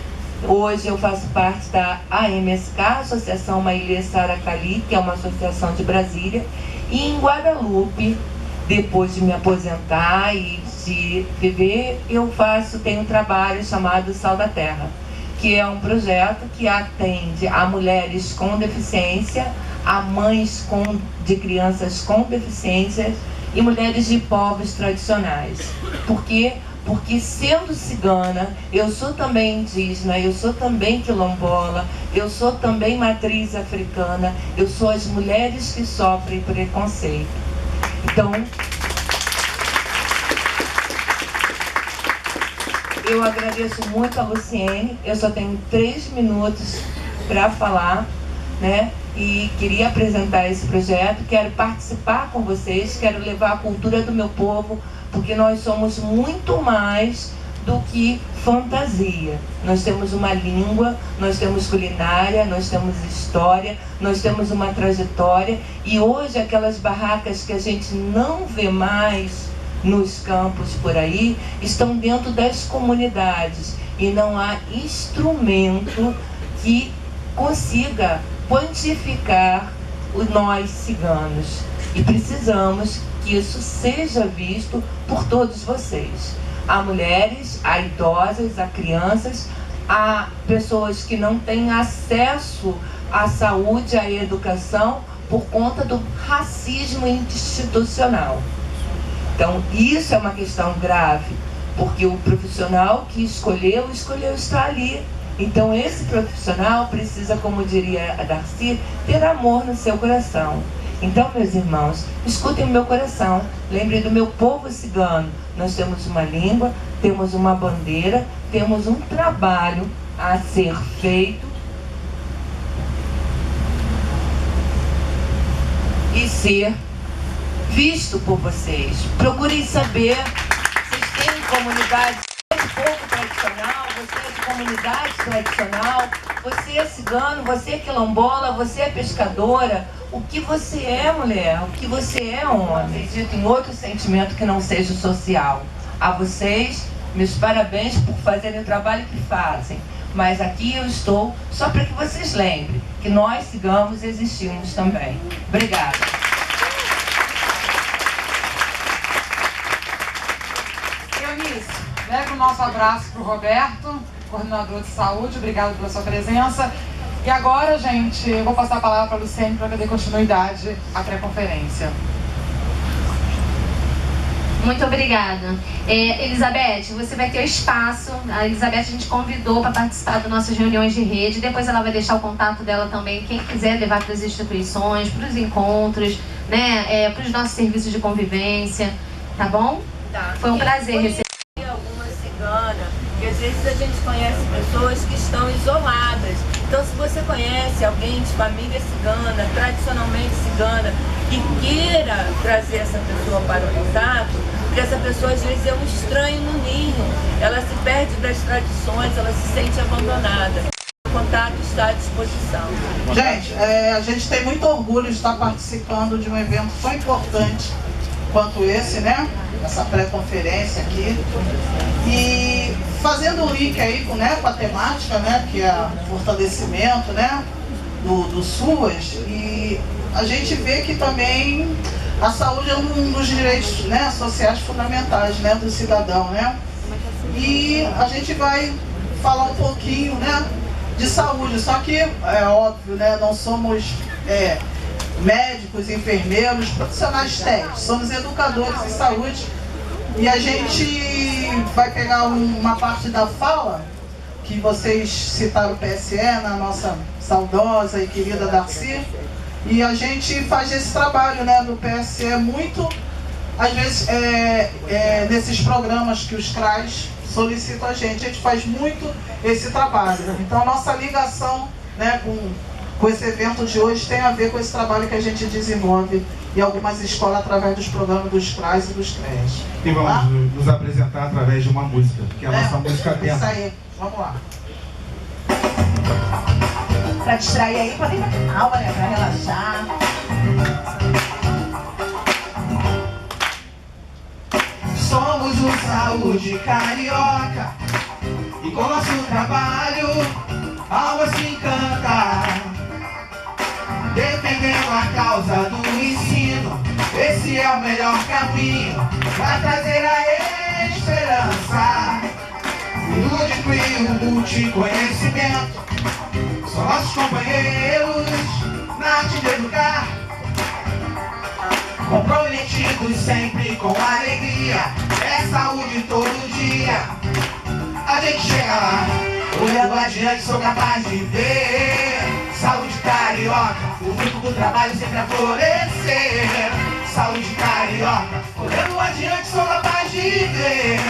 hoje eu faço parte da AMSK, Associação Maile Saracali, que é uma associação de Brasília, e em Guadalupe, depois de me aposentar e de viver, tenho um trabalho chamado Sal da Terra, que é um projeto que atende a mulheres com deficiência, a mães de crianças com deficiências e mulheres de povos tradicionais. Por quê? Porque sendo cigana, eu sou também indígena, eu sou também quilombola, eu sou também matriz africana, eu sou as mulheres que sofrem preconceito. Então, eu agradeço muito a Luciene, eu só tenho 3 minutos para falar, né? E queria apresentar esse projeto, quero participar com vocês, quero levar a cultura do meu povo, porque nós somos muito mais do que fantasia. Nós temos uma língua, nós temos culinária, nós temos história, nós temos uma trajetória, e hoje aquelas barracas que a gente não vê mais nos campos por aí, estão dentro das comunidades, e não há instrumento que consiga quantificar nós ciganos, e precisamos que isso seja visto por todos vocês. Há mulheres, há idosas, há crianças, há pessoas que não têm acesso à saúde, à educação, por conta do racismo institucional. Então, isso é uma questão grave, porque o profissional que escolheu estar ali. Então, esse profissional precisa, como diria a Darcy, ter amor no seu coração. Então, meus irmãos, escutem o meu coração, lembrem do meu povo cigano. Nós temos uma língua, temos uma bandeira, temos um trabalho a ser feito e ser visto por vocês. Procurem saber, vocês têm comunidade de povo tradicional, você é de comunidade tradicional, você é cigano, você é quilombola, você é pescadora. O que você é, mulher? O que você é, homem? Acredito em outro sentimento que não seja o social. A vocês, meus parabéns por fazerem o trabalho que fazem. Mas aqui eu estou só para que vocês lembrem que nós, ciganos, existimos também. Obrigada. Eunice, leve o nosso abraço para o Roberto, coordenador de saúde. Obrigado pela sua presença. E agora, gente, eu vou passar a palavra para a Luciene para dar continuidade à pré-conferência. Muito obrigada. Elizabeth, você vai ter o espaço. A Elizabeth a gente convidou para participar das nossas reuniões de rede. Depois ela vai deixar o contato dela também. Quem quiser levar para as instituições, para os encontros, né, para os nossos serviços de convivência. Tá bom? Tá. Foi um prazer receber. Alguma cigana, que às vezes a gente conhece pessoas que estão isoladas. Então, se você conhece alguém de família cigana, tradicionalmente cigana, que queira trazer essa pessoa para o contato, porque essa pessoa às vezes é um estranho no ninho, ela se perde das tradições, ela se sente abandonada. O contato está à disposição. Gente, a gente tem muito orgulho de estar participando de um evento tão importante quanto esse, né? Essa pré-conferência aqui. E fazendo o link aí com a temática, né? Que é o fortalecimento, né? Do SUAS. E a gente vê que também a saúde é um dos direitos, né, sociais fundamentais, né, do cidadão, né? E a gente vai falar um pouquinho, né, de saúde. Só que, é óbvio, né? Não somos médicos, enfermeiros, profissionais técnicos, somos educadores em saúde, e a gente vai pegar uma parte da fala que vocês citaram o PSE, na nossa saudosa e querida Darcy, e a gente faz esse trabalho, né, do PSE muito, às vezes, nesses programas que os CRAs solicitam a gente faz muito esse trabalho. Então a nossa ligação, né, com esse evento de hoje tem a ver com esse trabalho que a gente desenvolve em algumas escolas através dos programas dos CRAs e dos CREAs. E vamos nos apresentar através de uma música, que é a nossa música tema. Isso aí, vamos lá. Pra distrair aí, podem dar calma, né? Pra relaxar. Somos o Saúde Carioca e com nosso trabalho a alma se encanta, defendendo a causa do ensino. Esse é o melhor caminho para trazer a esperança. O lúdico e o multiconhecimento são nossos companheiros na arte de educar, comprometidos sempre com alegria. É saúde todo dia, a gente chega lá. Olhando adiante sou capaz de ver saúde carioca, o fruto do trabalho sempre a florescer. Saúde carioca, olhando adiante sou capaz de ver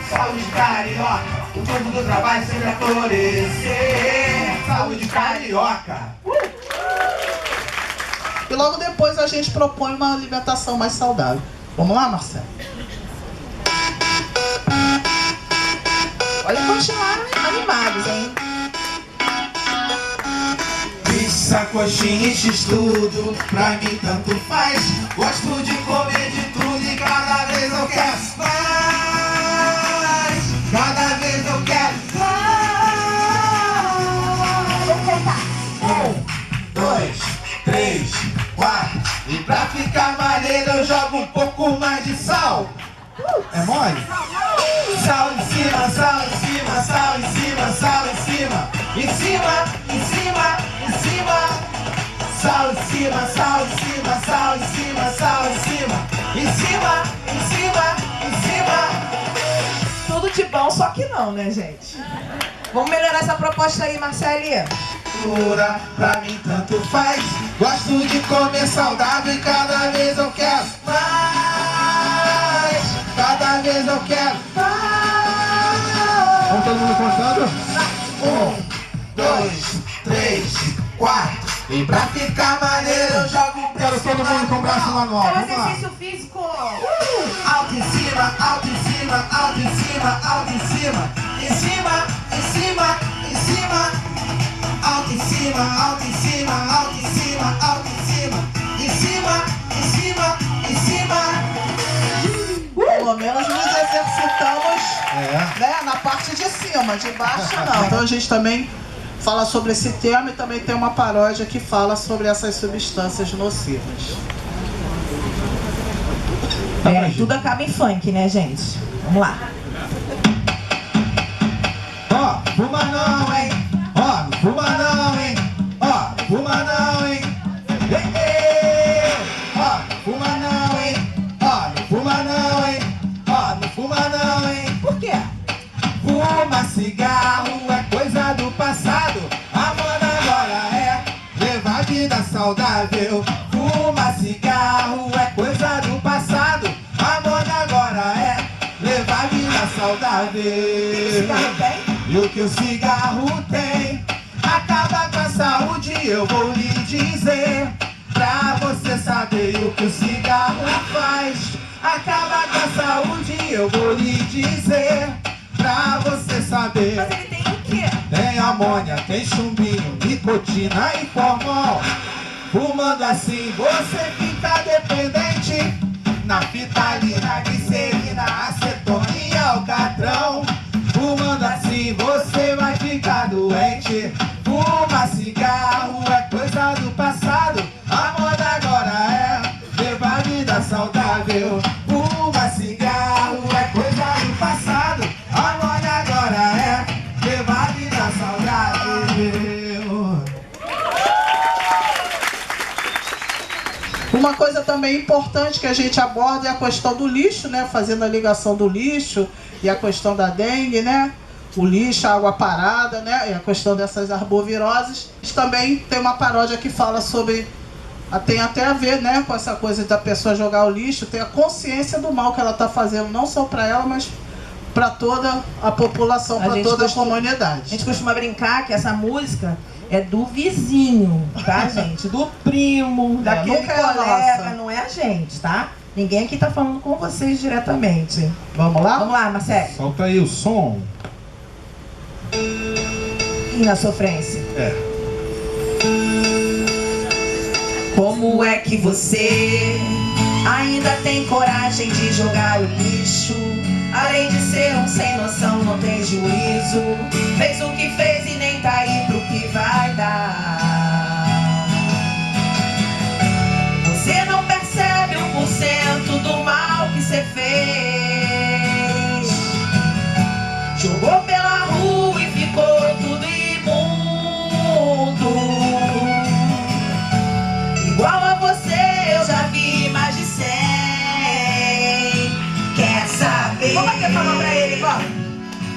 saúde carioca, o fruto do trabalho sempre a florescer. Saúde carioca. E logo depois a gente propõe uma alimentação mais saudável. Vamos lá, Marcelo? Olha, continuaram animados, hein? Pizza, coxinha e x-tudo, pra mim tanto faz. Gosto de comer de tudo e cada vez eu quero mais. Cada vez eu quero mais. Vamos tentar. 1, 2, 3, 4. E pra ficar maneiro eu jogo um pouco mais de sal. É mole? Sal em cima, sal em cima, sal em cima, sal em cima. Em cima, em cima, em cima. Sal em cima, sal em cima, sal em cima, sal em cima. Em cima, em cima, em cima. Tudo de bom, só que não, né, gente? Vamos melhorar essa proposta aí, Marcelinha. Pra mim tanto faz. Gosto de comer saudável e cada vez eu quero mais. Cada vez eu quero mais. Vamos todo mundo contando? 1, 2, 3, 4. E pra ficar maneiro eu jogo um Quero todo mundo com o braço manual. É um Vamos lá. exercício físico. alto em cima, alto em cima, alto em cima, alto em cima. Em cima, em cima, em cima. Alto em cima, alto em cima, alto em cima, alto em cima. Em cima, em cima, em cima. Pelo menos nos exercitamos, né, na parte de cima, de baixo não. Então a gente também fala sobre esse tema e também tem uma paródia que fala sobre essas substâncias nocivas. É, tudo acaba em funk, né, gente? Vamos lá. Ó, fuma não, hein? Ó, não fuma não, hein? Ó, não fuma não, hein? Ei, ei. Ó, não fuma não, hein? Ó, não fuma não, hein? Ó, não fuma não, hein? Por quê? Fuma cigarro é coisa do passado. A moda agora é levar vida saudável. Fuma cigarro é coisa do passado. A moda agora é levar vida saudável. Cigarro tem? E o que o cigarro tem acaba com a saúde, eu vou lhe dizer. Pra você saber o que o cigarro faz, acaba com a saúde, eu vou lhe dizer. Pra você saber. Mas ele tem o quê? Tem amônia, tem chumbinho, nicotina e formol. Fumando assim você fica dependente. Naftalina, glicerina, acetona e alcatrão. Fumando assim você vai ficar doente. Fuma cigarro é coisa do passado. A moda agora é levar vida saudável. Fuma cigarro é coisa do passado. A moda agora é levar vida saudável. Uma coisa também importante que a gente aborda é a questão do lixo, né? Fazendo a ligação do lixo e a questão da dengue, né? O lixo, a água parada, né? E a questão dessas arboviroses. A gente também tem uma paródia que fala sobre... Tem até a ver, né? Com essa coisa da pessoa jogar o lixo, ter a consciência do mal que ela está fazendo, não só para ela, mas para toda a população, para toda a comunidade. A gente costuma brincar que essa música é do vizinho, tá, gente? Do primo, daquele colega, não é a gente, tá? Ninguém aqui tá falando com vocês diretamente. Vamos lá? Vamos lá, Marcelo. Solta aí o som. E na sofrência. Como é que você ainda tem coragem de jogar o lixo? Além de ser um sem noção, não tem juízo. Fez o que fez e nem tá aí pro que vai dar. Você não percebe 1% do mal que você fez. Jogou pela rua e ficou tudo imundo. Igual a você eu já vi mais de 100. Quer saber? Vamos bater palma pra ele, vamos.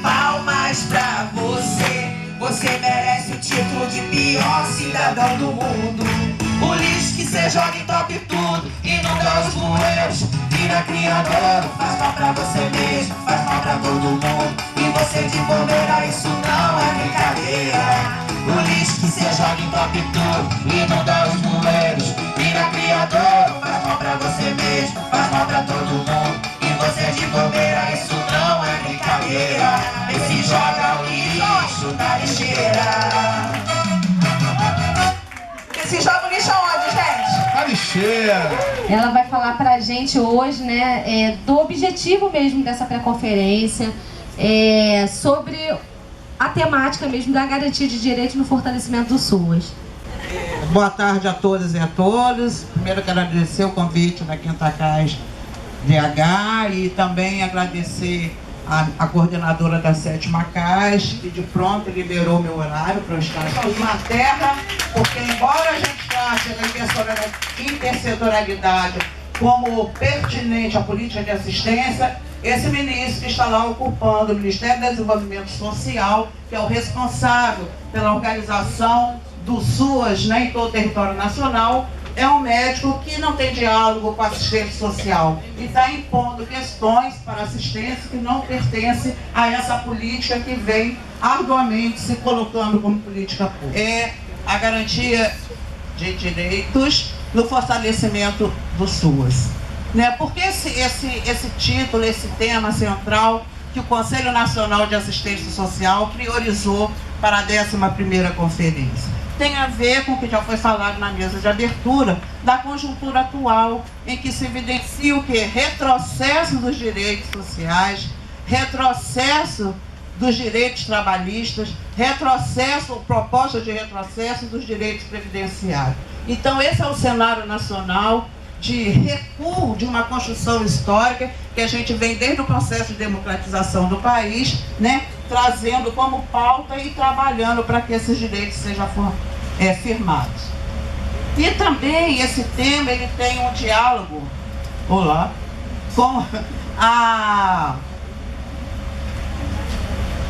Palmas pra você. Você merece o título de pior cidadão do mundo. O lixo que cê joga em top tudo e não dá os bueiros. Vira criador, faz mal pra você mesmo, faz mal pra todo mundo. E você de bobeira, isso não é brincadeira. O lixo que cê joga em top tudo e não dá os bueiros. Vira criador, faz mal pra você mesmo, faz mal pra todo mundo. E você de bobeira, isso não é brincadeira. Esse joga o lixo da lixeira. Se joga o lixo aonde, gente? A lixeira. Ela vai falar pra gente hoje, né, do objetivo mesmo dessa pré-conferência, sobre a temática mesmo da garantia de direito no fortalecimento do SUAS. Boa tarde a todas e a todos. Primeiro quero agradecer o convite da Quinta CAS DH e também agradecer a coordenadora da 7ª CAS, que de pronto liberou meu horário para eu estar aqui na terra, porque embora a gente trate a intersetorialidade como pertinente à política de assistência, esse ministro que está lá ocupando o Ministério do Desenvolvimento Social, que é o responsável pela organização do SUAS, né, em todo o território nacional, é um médico que não tem diálogo com a assistência social e está impondo questões para assistência que não pertencem a essa política que vem arduamente se colocando como política pública. É a garantia de direitos no fortalecimento do SUAS. Né? Porque esse título, esse tema central que o Conselho Nacional de Assistência Social priorizou para a 11ª conferência. Tem a ver com o que já foi falado na mesa de abertura, da conjuntura atual, em que se evidencia o quê? Retrocesso dos direitos sociais, retrocesso dos direitos trabalhistas, retrocesso, proposta de retrocesso dos direitos previdenciários. Então esse é o cenário nacional de recuo de uma construção histórica que a gente vem desde o processo de democratização do país, né, trazendo como pauta e trabalhando para que esses direitos sejam firmados. E também esse tema ele tem um diálogo com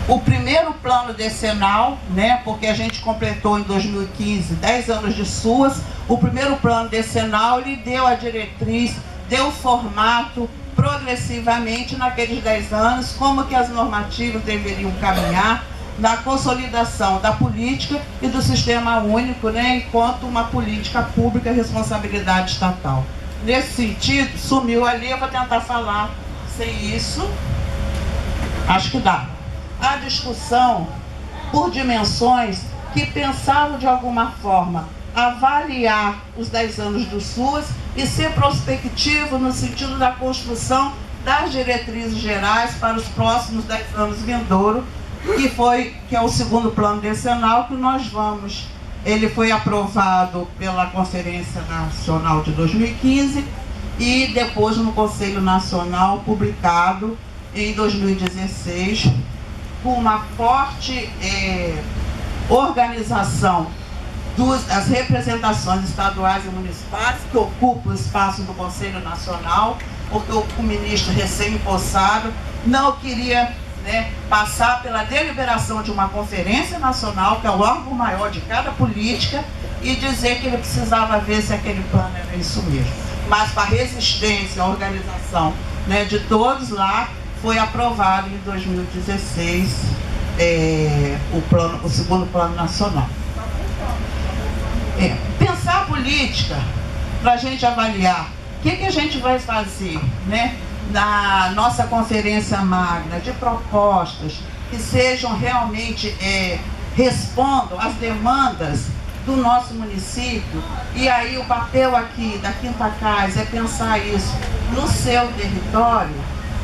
o primeiro plano decenal, né, porque a gente completou em 2015 10 anos de SUAS. O primeiro plano decenal ele deu a diretriz, deu o formato progressivamente naqueles 10 anos, como que as normativas deveriam caminhar na consolidação da política e do sistema único, né, enquanto uma política pública e responsabilidade estatal. Nesse sentido, sumiu ali, eu vou tentar falar sem isso, acho que dá. A discussão por dimensões que pensavam de alguma forma avaliar os 10 anos do SUAS e ser prospectivo no sentido da construção das diretrizes gerais para os próximos 10 anos vindouros, que é o segundo plano decenal que nós vamos. Ele foi aprovado pela Conferência Nacional de 2015 e depois no Conselho Nacional, publicado em 2016, com uma forte organização das representações estaduais e municipais, que ocupam o espaço do Conselho Nacional, porque o ministro recém-empossado não queria, né, passar pela deliberação de uma conferência nacional, que é o órgão maior de cada política, e dizer que ele precisava ver se aquele plano era isso mesmo. Mas para a resistência, a organização, né, de todos lá, foi aprovado em 2016 o segundo plano nacional. Pensar a política para a gente avaliar o que a gente vai fazer, né, na nossa conferência magna, de propostas que sejam realmente, respondam às demandas do nosso município. E aí o papel aqui da Quinta Casa é pensar isso no seu território,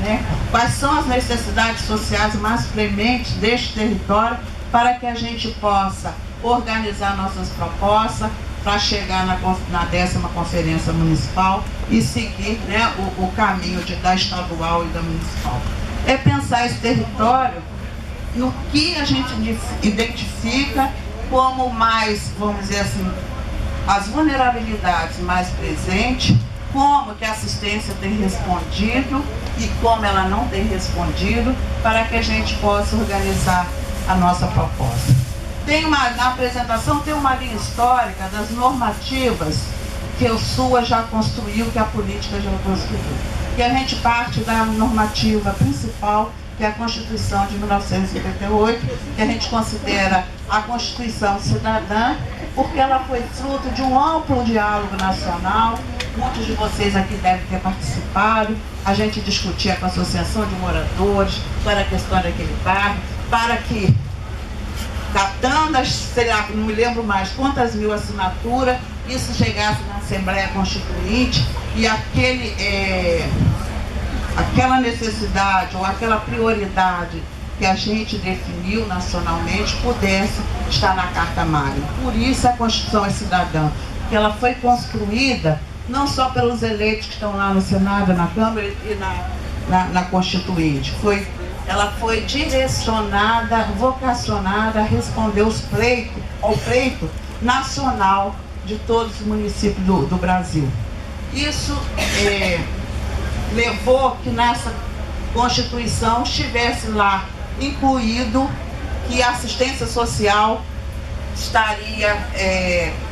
né? Quais são as necessidades sociais mais prementes deste território, para que a gente possa organizar nossas propostas para chegar na 10ª Conferência Municipal e seguir, né, o caminho da estadual e da municipal. É pensar esse território no que a gente identifica como mais, vamos dizer assim, as vulnerabilidades mais presentes, como que a assistência tem respondido e como ela não tem respondido, para que a gente possa organizar a nossa proposta. Na apresentação tem uma linha histórica das normativas que o SUA já construiu, que a política já construiu. E a gente parte da normativa principal, que é a Constituição de 1958, que a gente considera a Constituição cidadã, porque ela foi fruto de um amplo diálogo nacional. Muitos de vocês aqui devem ter participado. A gente discutia com a Associação de Moradores, para a questão daquele bairro, para que, catando, sei lá, não me lembro mais quantas mil assinaturas, isso chegasse na Assembleia Constituinte e aquela necessidade ou aquela prioridade que a gente definiu nacionalmente pudesse estar na Carta Magna. Por isso a Constituição é cidadã, porque ela foi construída não só pelos eleitos que estão lá no Senado, na Câmara e na Constituinte. Ela foi direcionada, vocacionada a responder ao pleito nacional de todos os municípios do Brasil. Isso levou que nessa Constituição estivesse lá incluído que a assistência social estaria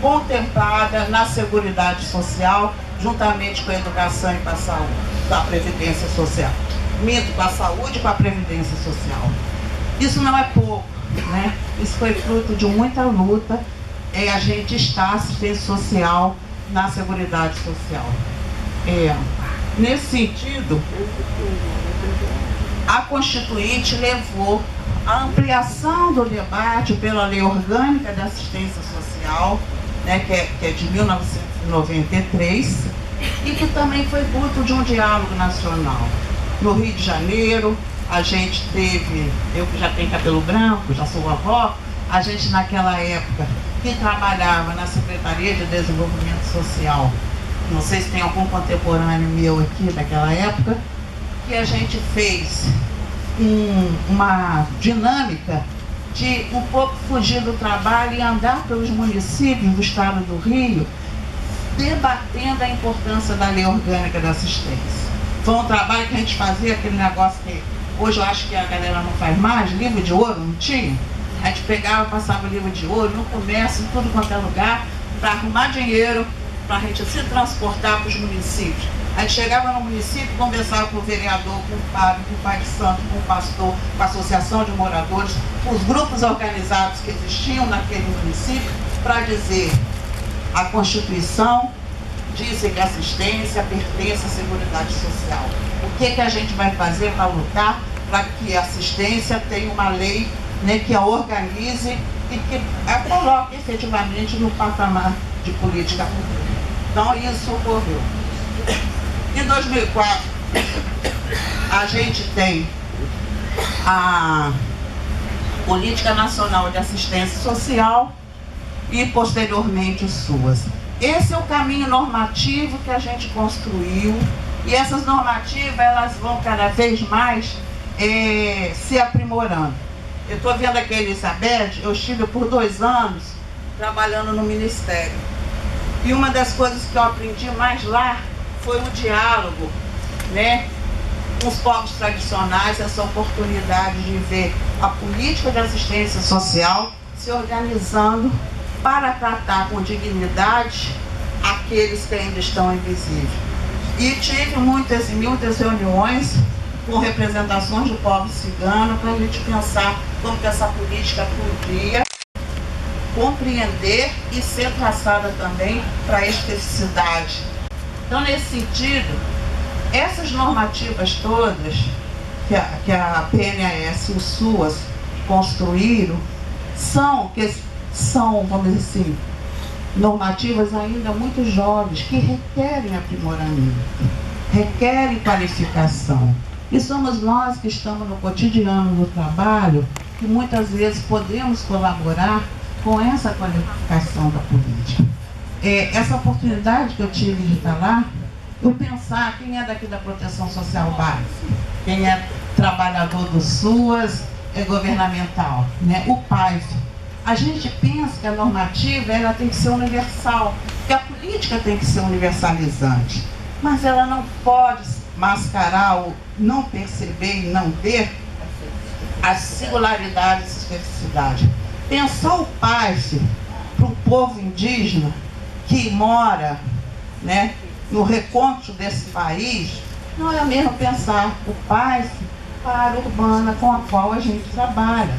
contemplada na Seguridade Social, juntamente com a educação e com a saúde, com a Previdência Social. Com a saúde e com a Previdência Social. Isso não é pouco, né? Isso foi fruto de muita luta. A gente está assistência social na Seguridade Social. Nesse sentido, a Constituinte levou a ampliação do debate pela Lei Orgânica da Assistência Social, né, que é de 1993, e que também foi fruto de um diálogo nacional. No Rio de Janeiro, a gente teve, eu que já tenho cabelo branco, já sou avó, a gente naquela época que trabalhava na Secretaria de Desenvolvimento Social, não sei se tem algum contemporâneo meu aqui daquela época, que a gente fez uma dinâmica de um pouco fugir do trabalho e andar pelos municípios do estado do Rio, debatendo a importância da Lei Orgânica da Assistência. Foi um trabalho que a gente fazia, aquele negócio que hoje eu acho que a galera não faz mais, livro de ouro, não tinha? A gente pegava, passava livro de ouro no comércio, em tudo quanto é lugar, para arrumar dinheiro, para a gente se transportar para os municípios. A gente chegava no município, conversava com o vereador, com o padre, com o pai de santo, com o pastor, com a associação de moradores, com os grupos organizados que existiam naquele município, para dizer: a Constituição diz que a assistência pertence à Seguridade Social. O que a gente vai fazer para lutar para que a assistência tenha uma lei, né, que a organize e que a coloque efetivamente no patamar de política pública? Então isso ocorreu. Em 2004, a gente tem a Política Nacional de Assistência Social e, posteriormente, os SUAS. Esse é o caminho normativo que a gente construiu, e essas normativas, elas vão cada vez mais se aprimorando. Eu estou vendo aqui a Elizabeth, eu estive por 2 anos trabalhando no Ministério. E uma das coisas que eu aprendi mais lá foi o diálogo, né, com os povos tradicionais, essa oportunidade de ver a política de assistência social se organizando para tratar com dignidade aqueles que ainda estão invisíveis. E tive muitas reuniões com representações do povo cigano, para a gente pensar como que essa política podia compreender e ser traçada também para a especificidade. Então, nesse sentido, essas normativas todas que a PNAS e o SUAS construíram são, vamos dizer assim, normativas ainda muito jovens, que requerem aprimoramento, requerem qualificação. E somos nós que estamos no cotidiano do trabalho que muitas vezes podemos colaborar com essa qualificação da política. Essa oportunidade que eu tive de estar lá, eu pensar quem é daqui da proteção social básica, quem é trabalhador do SUAS, governamental, né? O PAIF. A gente pensa que a normativa ela tem que ser universal, que a política tem que ser universalizante, mas ela não pode mascarar ou não perceber e não ver as singularidades e especificidades. Pensar o PAIF para o povo indígena que mora, né, no recôncavo desse país, não é mesmo pensar o PAIF para a área urbana com a qual a gente trabalha.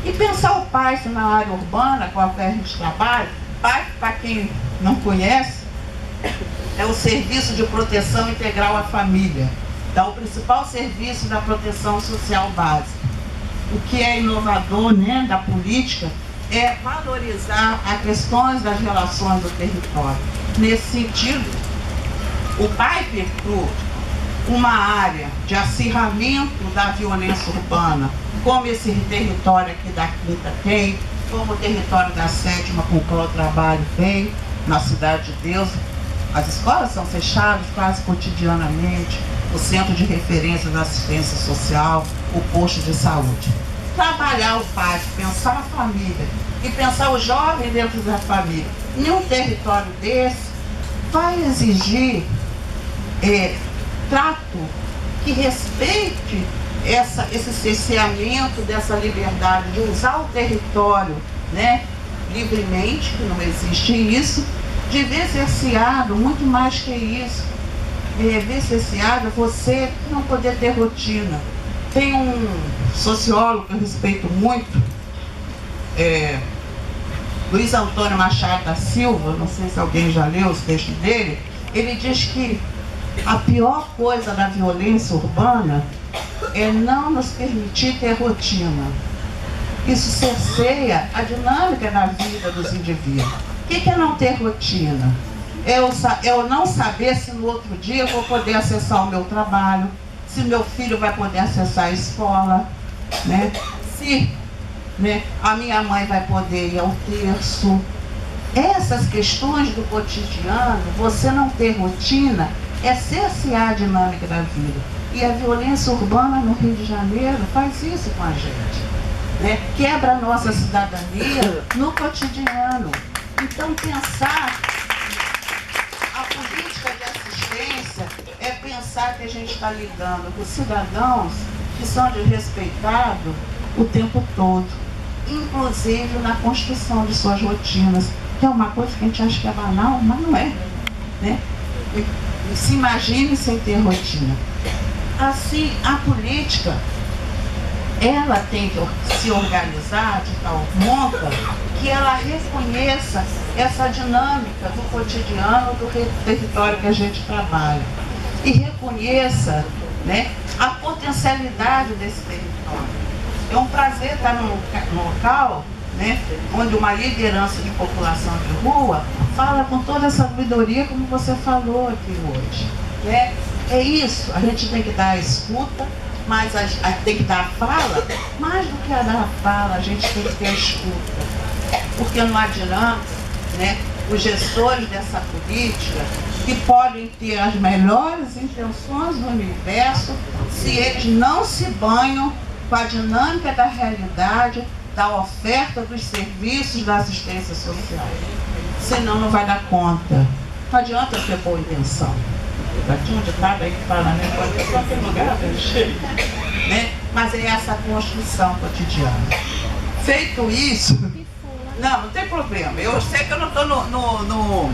E pensar o PAIF na área urbana com a qual a gente trabalha, PAIF, para quem não conhece, é o Serviço de Proteção Integral à Família. Então, o principal serviço da proteção social básica. O que é inovador, né, da política é valorizar as questões das relações do território. Nesse sentido, o PAIF uma área de acirramento da violência urbana, como esse território aqui da Quinta tem, como o território da Sétima com o qual eu trabalho tem, na Cidade de Deus. As escolas são fechadas quase cotidianamente, o centro de referência da assistência social, o posto de saúde. Trabalhar o PAIF, pensar a família e pensar o jovem dentro da família em um território desse vai exigir trato que respeite esse cerceamento dessa liberdade de usar o território, né, livremente, que não existe isso, de ver cerceado, muito mais que isso, ver cerceado você não poder ter rotina. Tem um sociólogo que eu respeito muito, Luiz Antônio Machado da Silva, não sei se alguém já leu os textos dele, ele diz que a pior coisa da violência urbana é não nos permitir ter rotina. Isso cerceia a dinâmica da vida dos indivíduos. O que é não ter rotina? Eu não saber se no outro dia eu vou poder acessar o meu trabalho, se meu filho vai poder acessar a escola, né? Se, né, a minha mãe vai poder ir ao terço. Essas questões do cotidiano, você não ter rotina, é cercear a dinâmica da vida. E a violência urbana no Rio de Janeiro faz isso com a gente, né? Quebra a nossa cidadania no cotidiano. Então, pensar a política de assistência é pensar que a gente está lidando com cidadãos que são desrespeitados o tempo todo, inclusive na construção de suas rotinas, que é uma coisa que a gente acha que é banal, mas não é, né? Se imagine sem ter rotina. Assim, a política, ela tem que se organizar de tal monta que ela reconheça essa dinâmica do cotidiano do território que a gente trabalha e reconheça, né, a potencialidade desse território. É um prazer estar num local, né, onde uma liderança de população de rua fala com toda essa sabedoria como você falou aqui hoje, né? É isso, a gente tem que dar a escuta, mas tem que dar a fala, mais do que a dar a fala, a gente tem que ter a escuta, porque não adianta, né, os gestores dessa política, que podem ter as melhores intenções do universo, se eles não se banham com a dinâmica da realidade, da oferta dos serviços da assistência social. Senão não vai dar conta. Não adianta ter boa intenção. Tinha um ditado aí que fala, né? Pode só ter lugar, né? Mas é essa construção cotidiana. Feito isso, não tem problema. Eu sei que eu não estou no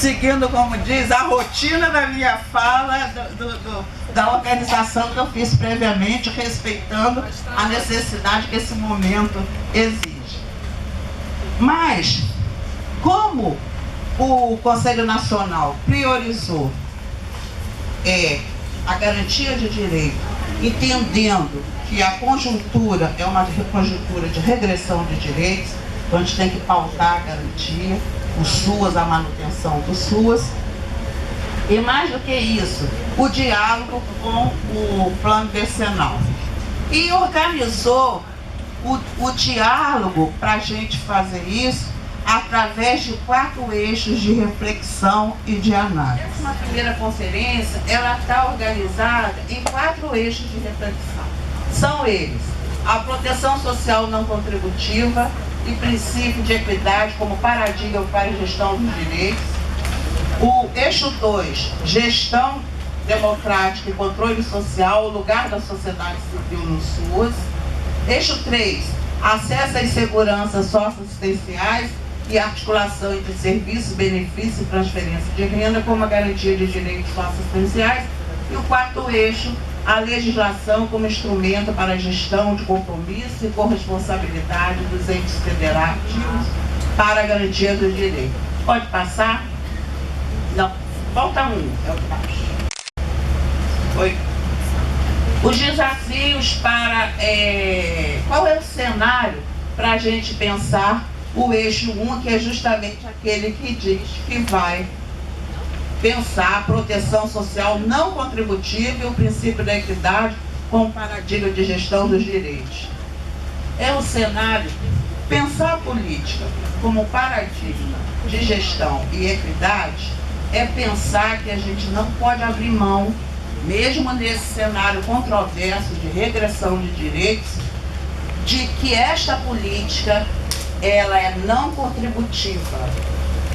seguindo, como diz, a rotina da minha fala, da organização que eu fiz previamente, respeitando a necessidade que esse momento exige. Mas, como o Conselho Nacional priorizou a garantia de direito, entendendo que a conjuntura é uma conjuntura de regressão de direitos, então a gente tem que pautar a garantia, o SUAS, a manutenção do SUAS, e mais do que isso, o diálogo com o plano decenal. E organizou o diálogo para a gente fazer isso através de 4 eixos de reflexão e de análise. Essa primeira conferência, ela está organizada em 4 eixos de reflexão. São eles: a proteção social não contributiva e princípio de equidade como paradigma para a gestão dos direitos. O eixo 2, gestão democrática e controle social, o lugar da sociedade civil no SUAS. Eixo 3, acesso às seguranças socioassistenciais e articulação entre serviços, benefícios e transferência de renda como a garantia de direitos socioassistenciais. E o 4º eixo, a legislação como instrumento para a gestão de compromisso e corresponsabilidade dos entes federativos para a garantia do direito. Pode passar? Não, falta um, é o que baixo. Foi. Os desafios para... qual é o cenário para a gente pensar o eixo 1, que é justamente aquele que diz que vai pensar a proteção social não contributiva e o princípio da equidade como paradigma de gestão dos direitos. É um cenário, pensar a política como paradigma de gestão e equidade, é pensar que a gente não pode abrir mão, mesmo nesse cenário controverso de regressão de direitos, de que esta política, ela é não contributiva.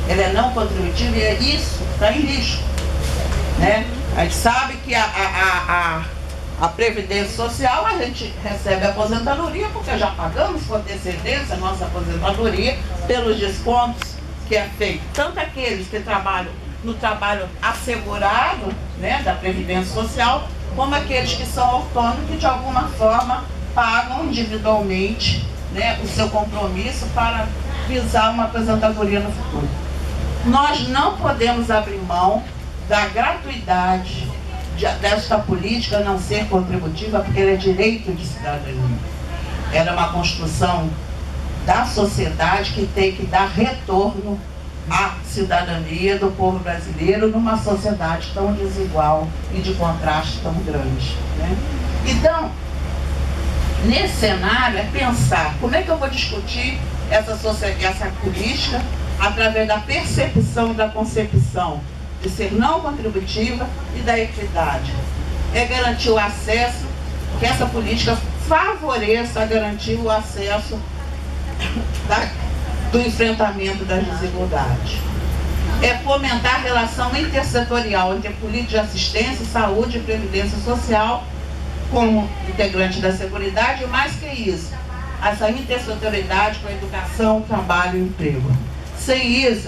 Ela é não contributiva e é isso que está em risco, né? A gente sabe que a Previdência Social, a gente recebe a aposentadoria porque já pagamos com antecedência a nossa aposentadoria pelos descontos que é feito. Tanto aqueles que trabalham no trabalho assegurado, né, da Previdência Social, como aqueles que são autônomos que de alguma forma pagam individualmente, né, o seu compromisso para visar uma aposentadoria no futuro. Nós não podemos abrir mão da gratuidade desta política não ser contributiva, porque ela é direito de cidadania. Ela é uma construção da sociedade que tem que dar retorno à cidadania do povo brasileiro numa sociedade tão desigual e de contraste tão grande, né? Então, nesse cenário é pensar como é que eu vou discutir essa política através da percepção e da concepção de ser não contributiva e da equidade. É garantir o acesso, que essa política favoreça a garantir o acesso do enfrentamento das desigualdades. É fomentar a relação intersetorial entre política de assistência, saúde e previdência social como integrante da seguridade, e mais que isso, essa intersetorialidade com a educação, trabalho e emprego. Sem isso,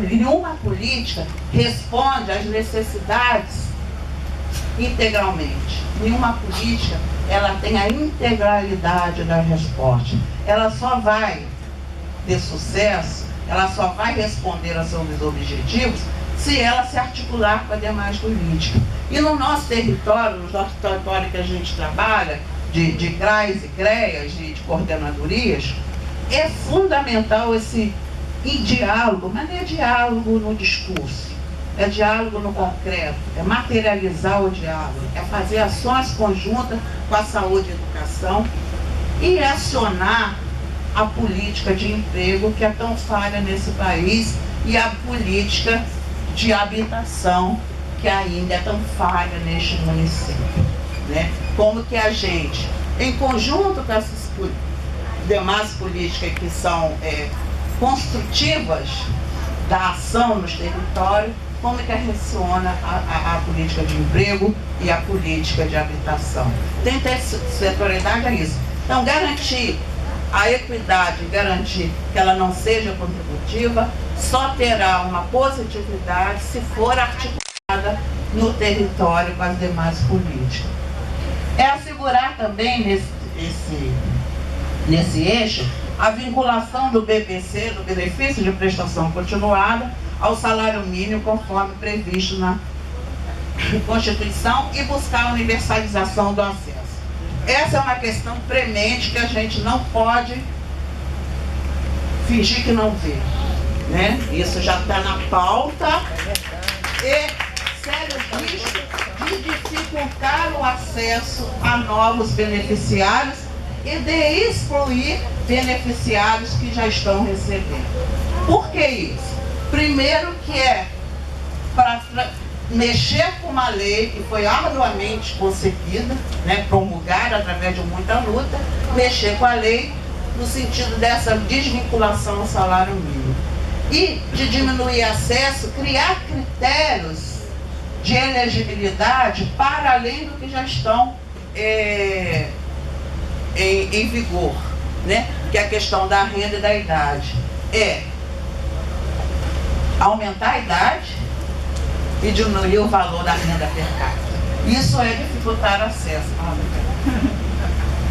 nenhuma política responde às necessidades integralmente. Nenhuma política, ela tem a integralidade da resposta. Ela só vai ter sucesso, ela só vai responder aos seus objetivos se ela se articular com a demais política. E no nosso território, que a gente trabalha, de CRAs e CREAs, de coordenadorias, é fundamental esse diálogo, mas não é diálogo no discurso, é diálogo no concreto, é materializar o diálogo, é fazer ações conjuntas com a saúde e a educação e acionar a política de emprego que é tão falha nesse país e a política de habitação que ainda é tão falha neste município, né? Como que a gente, em conjunto com essas demais políticas que são construtivas da ação nos territórios, como que relaciona a política de emprego e a política de habitação. Tem intersetorialidade é isso. Então, garantir a equidade e garantir que ela não seja contributiva, só terá uma positividade se for articulada no território com as demais políticas. É assegurar também nesse eixo a vinculação do BPC, do benefício de prestação continuada, ao salário mínimo conforme previsto na Constituição e buscar a universalização do acesso. Essa é uma questão premente que a gente não pode fingir que não vê, né? Isso já está na pauta e sério risco de dificultar o acesso a novos beneficiários e de excluir beneficiários que já estão recebendo. Por que isso? Primeiro que é para mexer com uma lei que foi arduamente conseguida, né, promulgada através de muita luta, mexer com a lei no sentido dessa desvinculação ao salário mínimo. E de diminuir acesso, criar critérios de elegibilidade para além do que já estão em vigor, né? Que é a questão da renda e da idade. É aumentar a idade e diminuir o valor da renda per capita. Isso é dificultar acesso.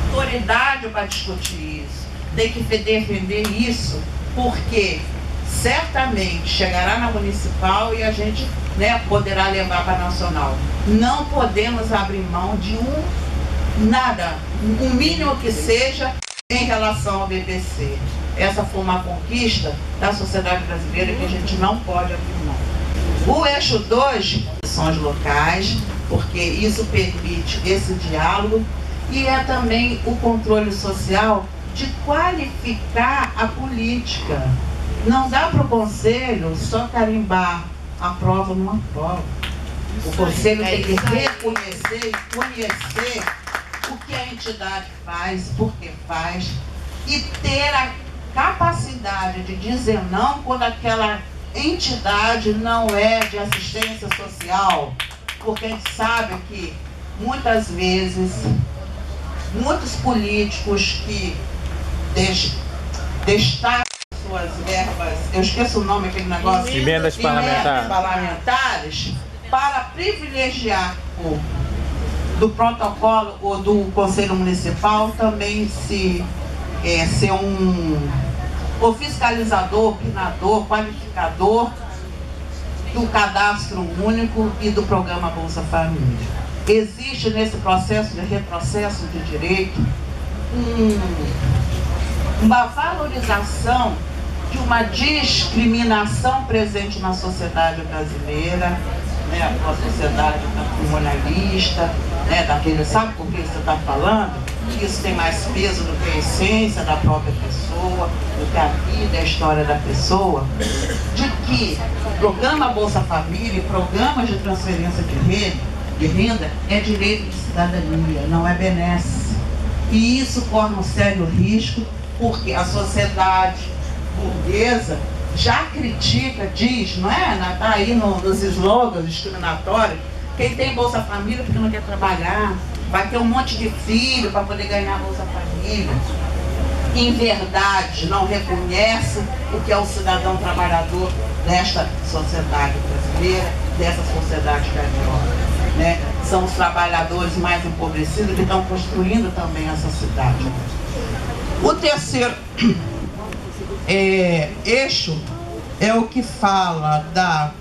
Autoridade para discutir isso. Tem que defender isso, porque certamente chegará na municipal e a gente, né, poderá levar para a nacional. Não podemos abrir mão de nada, o mínimo que seja em relação ao BPC. Essa foi uma conquista da sociedade brasileira que a gente não pode abrir mão. O eixo 2, ações locais, porque isso permite esse diálogo, e é também o controle social de qualificar a política. Não dá para o conselho só carimbar a prova numa prova. O conselho tem que reconhecer e conhecer o que a entidade faz, por que faz, e ter a capacidade de dizer não quando aquela entidade não é de assistência social, porque a gente sabe que muitas vezes muitos políticos que destacam suas verbas, eu esqueço o nome, aquele negócio, emendas parlamentares, para privilegiar do protocolo ou do Conselho Municipal também ser o fiscalizador, opinador, qualificador do cadastro único e do programa Bolsa Família. Existe nesse processo de retrocesso de direito uma valorização de uma discriminação presente na sociedade brasileira, né, a sociedade patrimonialista, né, daquele, sabe por que você está falando? Isso tem mais peso do que a essência da própria pessoa, do que a vida e a história da pessoa, de que o programa Bolsa Família e programas de transferência de renda é direito de cidadania, não é benesse. E isso corre um sério risco, porque a sociedade burguesa já critica, diz, não é? Está aí nos slogans discriminatórios, quem tem Bolsa Família porque não quer trabalhar, vai ter um monte de filho para poder ganhar Bolsa Família. Em verdade, não reconhece o que é o cidadão trabalhador desta sociedade brasileira, dessa sociedade carioca, né? São os trabalhadores mais empobrecidos que estão construindo também essa cidade. O terceiro eixo é o que fala da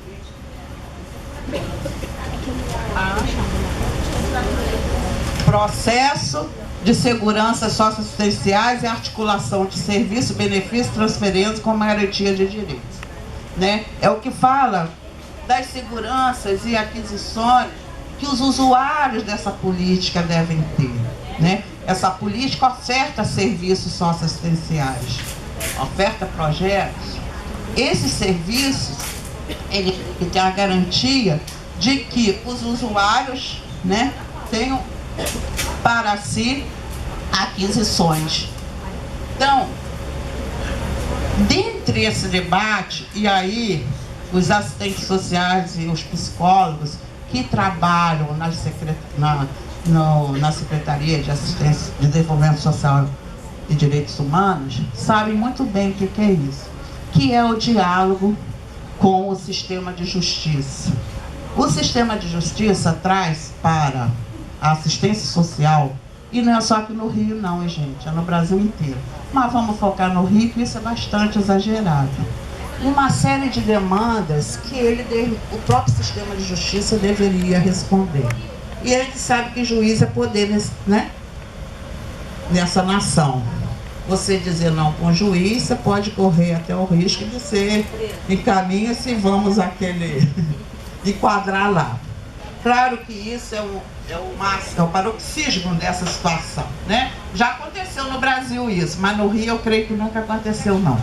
processo de segurança socioassistenciais e articulação de serviço, benefício, transferência com garantia de direitos, né? É o que fala das seguranças e aquisições que os usuários dessa política devem ter, né? Essa política oferta serviços socioassistenciais, oferta projetos. Esses serviços, ele tem a garantia de que os usuários, né, tenham para si aquisições. Então, dentre esse debate, e aí os assistentes sociais e os psicólogos que trabalham na Secretaria de Assistência de Desenvolvimento Social e Direitos Humanos sabem muito bem o que é isso, que é o diálogo com o sistema de justiça. O sistema de justiça traz para a assistência social, e não é só aqui no Rio não, gente, é no Brasil inteiro. Mas vamos focar no Rio, que isso é bastante exagerado. Uma série de demandas que o próprio sistema de justiça deveria responder. E a gente sabe que juiz é poder, né, nessa nação. Você dizer não com o juiz, você pode correr até o risco de ser encaminha-se, vamos enquadrar lá. Claro que isso é o paroxismo dessa situação, né? Já aconteceu no Brasil isso, mas no Rio eu creio que nunca aconteceu, não.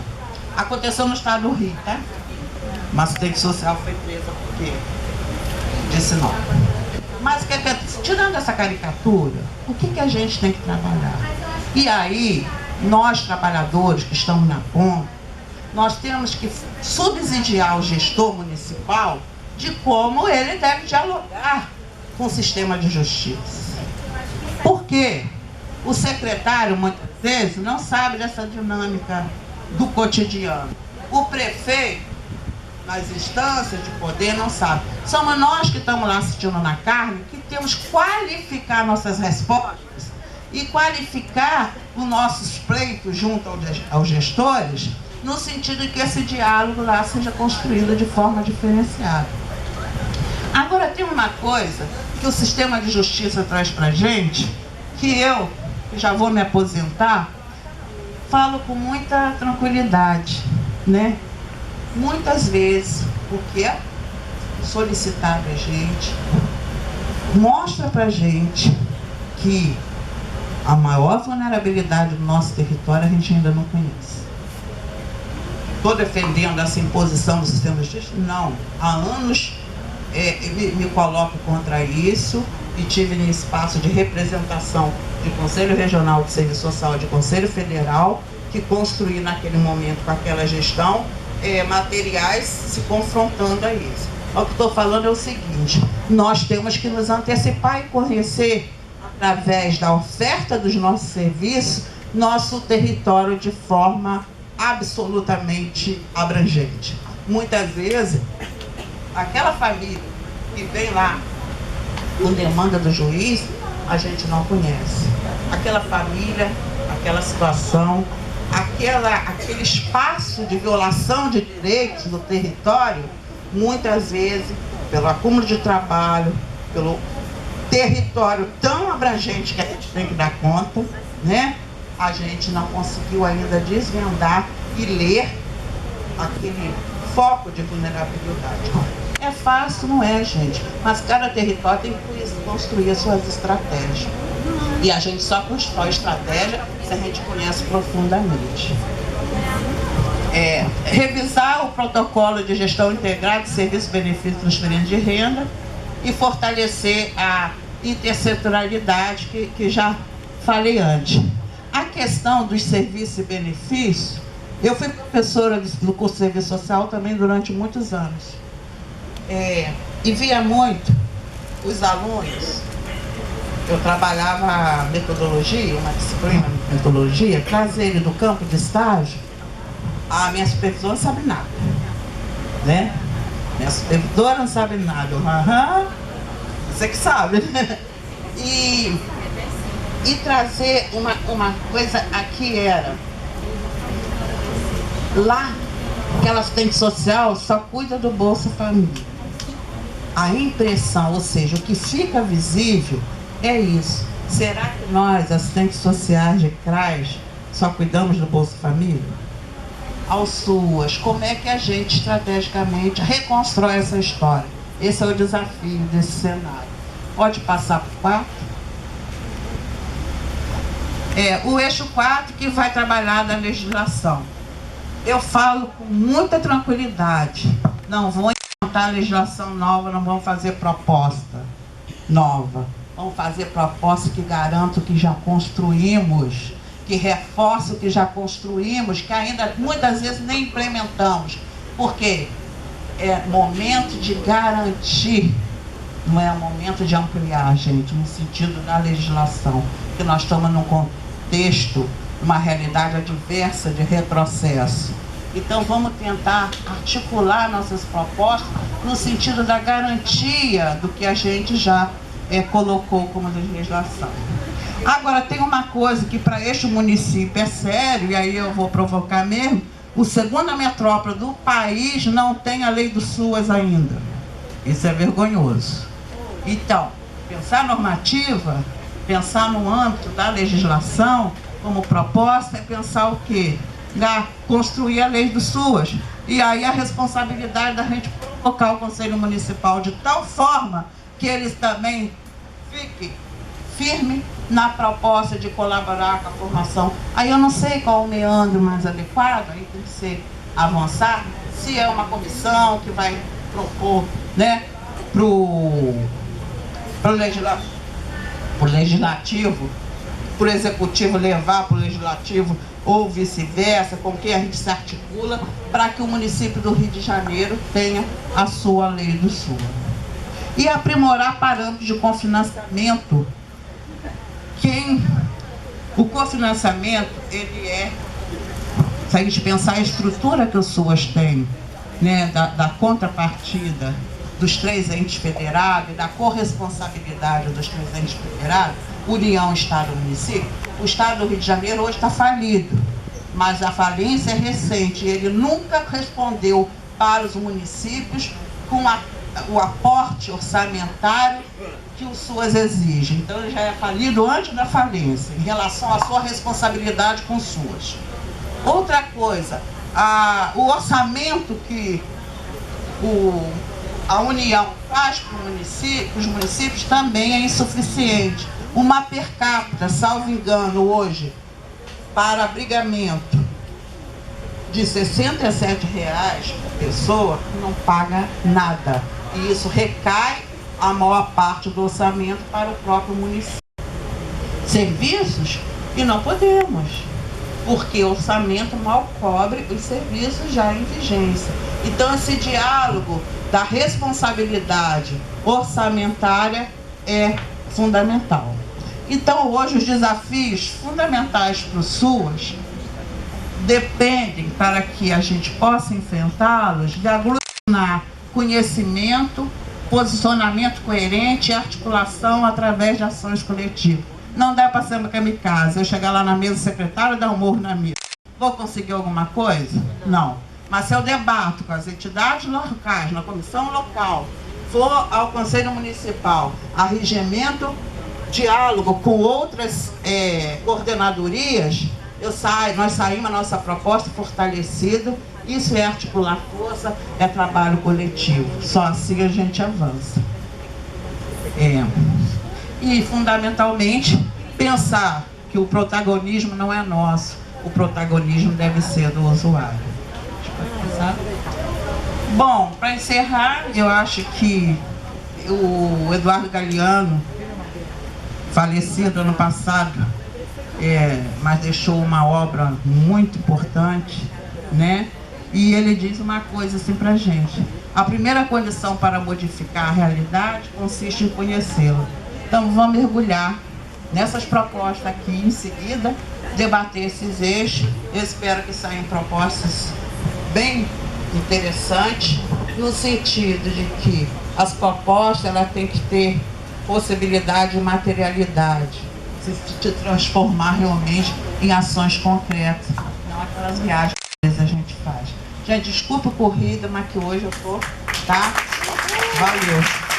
Aconteceu no estado do Rio, tá? Mas a assistente social foi presa porque disse não. Mas tirando essa caricatura, o que a gente tem que trabalhar? E aí, nós trabalhadores que estamos na ponta, nós temos que subsidiar o gestor municipal de como ele deve dialogar com o sistema de justiça. Porque o secretário, muitas vezes, não sabe dessa dinâmica do cotidiano. O prefeito, nas instâncias de poder, não sabe. Somos nós que estamos lá assistindo na carne que temos que qualificar nossas respostas e qualificar os nossos pleitos junto aos gestores, no sentido de que esse diálogo lá seja construído de forma diferenciada. Agora, tem uma coisa que o sistema de justiça traz pra gente, que eu, que já vou me aposentar, falo com muita tranquilidade, né? Muitas vezes, porque solicitado a gente, mostra pra gente que a maior vulnerabilidade do nosso território a gente ainda não conhece. Estou defendendo essa imposição do sistema de justiça? Não. Há anos me coloco contra isso e tive em espaço de representação de Conselho Regional de Serviço Social, de Conselho Federal, que construí naquele momento com aquela gestão materiais se confrontando a isso. O que estou falando é o seguinte: nós temos que nos antecipar e conhecer, através da oferta dos nossos serviços, nosso território de forma absolutamente abrangente. Muitas vezes, aquela família que vem lá com demanda do juiz, a gente não conhece. Aquela família, aquela situação, aquele espaço de violação de direitos do território, muitas vezes, pelo acúmulo de trabalho, pelo território tão abrangente que a gente tem que dar conta, né? A gente não conseguiu ainda desvendar e ler aquele foco de vulnerabilidade. É fácil, não é, gente? Mas cada território tem que construir as suas estratégias. E a gente só constrói estratégia se a gente conhece profundamente. Revisar o protocolo de gestão integrada de serviços, benefícios e transferência de renda e fortalecer a intersetorialidade que já falei antes. A questão dos serviços e benefícios, eu fui professora do curso de Serviço Social também durante muitos anos. E via muito os alunos. Eu trabalhava metodologia, uma disciplina de metodologia, trazer ele do campo de estágio. A minha supervisora não sabe nada, né? Minha supervisora não sabe nada. Você que sabe, né? E trazer uma coisa aqui era lá, aquela assistente social só cuida do Bolsa Família. A impressão, ou seja, o que fica visível é isso. Será que nós, assistentes sociais de CRAS, só cuidamos do Bolsa Família? Ao SUAS, como é que a gente estrategicamente reconstrói essa história? Esse é o desafio desse cenário. Pode passar por 4? O eixo 4 que vai trabalhar da legislação. Eu falo com muita tranquilidade. Não vou inventar legislação nova, não vamos fazer proposta nova. Vamos fazer proposta que garanta o que já construímos, que reforça o que já construímos, que ainda muitas vezes nem implementamos. Porque é momento de garantir, não é momento de ampliar, gente, no sentido da legislação. Porque nós estamos num contexto uma realidade adversa de retrocesso. Então vamos tentar articular nossas propostas no sentido da garantia do que a gente já colocou como legislação. Agora tem uma coisa que para este município é sério, e aí eu vou provocar mesmo, o segunda metrópole do país não tem a lei do SUAS ainda. Isso é vergonhoso. Então, pensar normativa, pensar no âmbito da legislação como proposta, é pensar o quê? Construir a lei do SUAS. E aí a responsabilidade da gente colocar o Conselho Municipal de tal forma que eles também fiquem firmes na proposta de colaborar com a formação. Aí eu não sei qual o meandro mais adequado, aí tem que ser avançar, se é uma comissão que vai propor, né, pro legislativo, pro executivo levar para o legislativo ou vice-versa, com quem a gente se articula para que o município do Rio de Janeiro tenha a sua lei do SUAS. E aprimorar parâmetros de cofinanciamento. O cofinanciamento, ele se a gente pensar a estrutura que o SUAS tem, né, da contrapartida dos 3 entes federados e da corresponsabilidade dos 3 entes federados, União, Estado e Município, o Estado do Rio de Janeiro hoje está falido, mas a falência é recente, ele nunca respondeu para os municípios com o aporte orçamentário que o SUAS exige. Então ele já é falido antes da falência, em relação à sua responsabilidade com o SUAS. Outra coisa, o orçamento que a União faz para os municípios também é insuficiente. Uma per capita, salvo engano, hoje, para abrigamento de R$ 67 por pessoa, não paga nada. E isso recai a maior parte do orçamento para o próprio município. Serviços, e não podemos, porque o orçamento mal cobre os serviços já em vigência. Então esse diálogo da responsabilidade orçamentária é fundamental. Então hoje os desafios fundamentais para o SUAS dependem, para que a gente possa enfrentá-los, de aglutinar conhecimento, posicionamento coerente e articulação através de ações coletivas. Não dá para ser uma kamikaze, eu chegar lá na mesa, o secretário dá um morro na mesa. Vou conseguir alguma coisa? Não. Mas se eu debato com as entidades locais, na comissão local, for ao Conselho Municipal, a regimento, diálogo com outras coordenadorias, nós saímos a nossa proposta fortalecida. Isso é articular força, é trabalho coletivo. Só assim a gente avança. E, fundamentalmente, pensar que o protagonismo não é nosso, o protagonismo deve ser do usuário. Bom, para encerrar, eu acho que o Eduardo Galeano, falecido ano passado, mas deixou uma obra muito importante, né? E ele diz uma coisa assim pra gente: a primeira condição para modificar a realidade consiste em conhecê-la. Então vamos mergulhar nessas propostas aqui, em seguida debater esses eixos. Eu espero que saiam propostas bem interessantes, no sentido de que as propostas elas têm que ter possibilidade de materialidade, se transformar realmente em ações concretas, não aquelas viagens que a gente faz. Gente, desculpa a corrida, mas que hoje eu tô, tá? Valeu!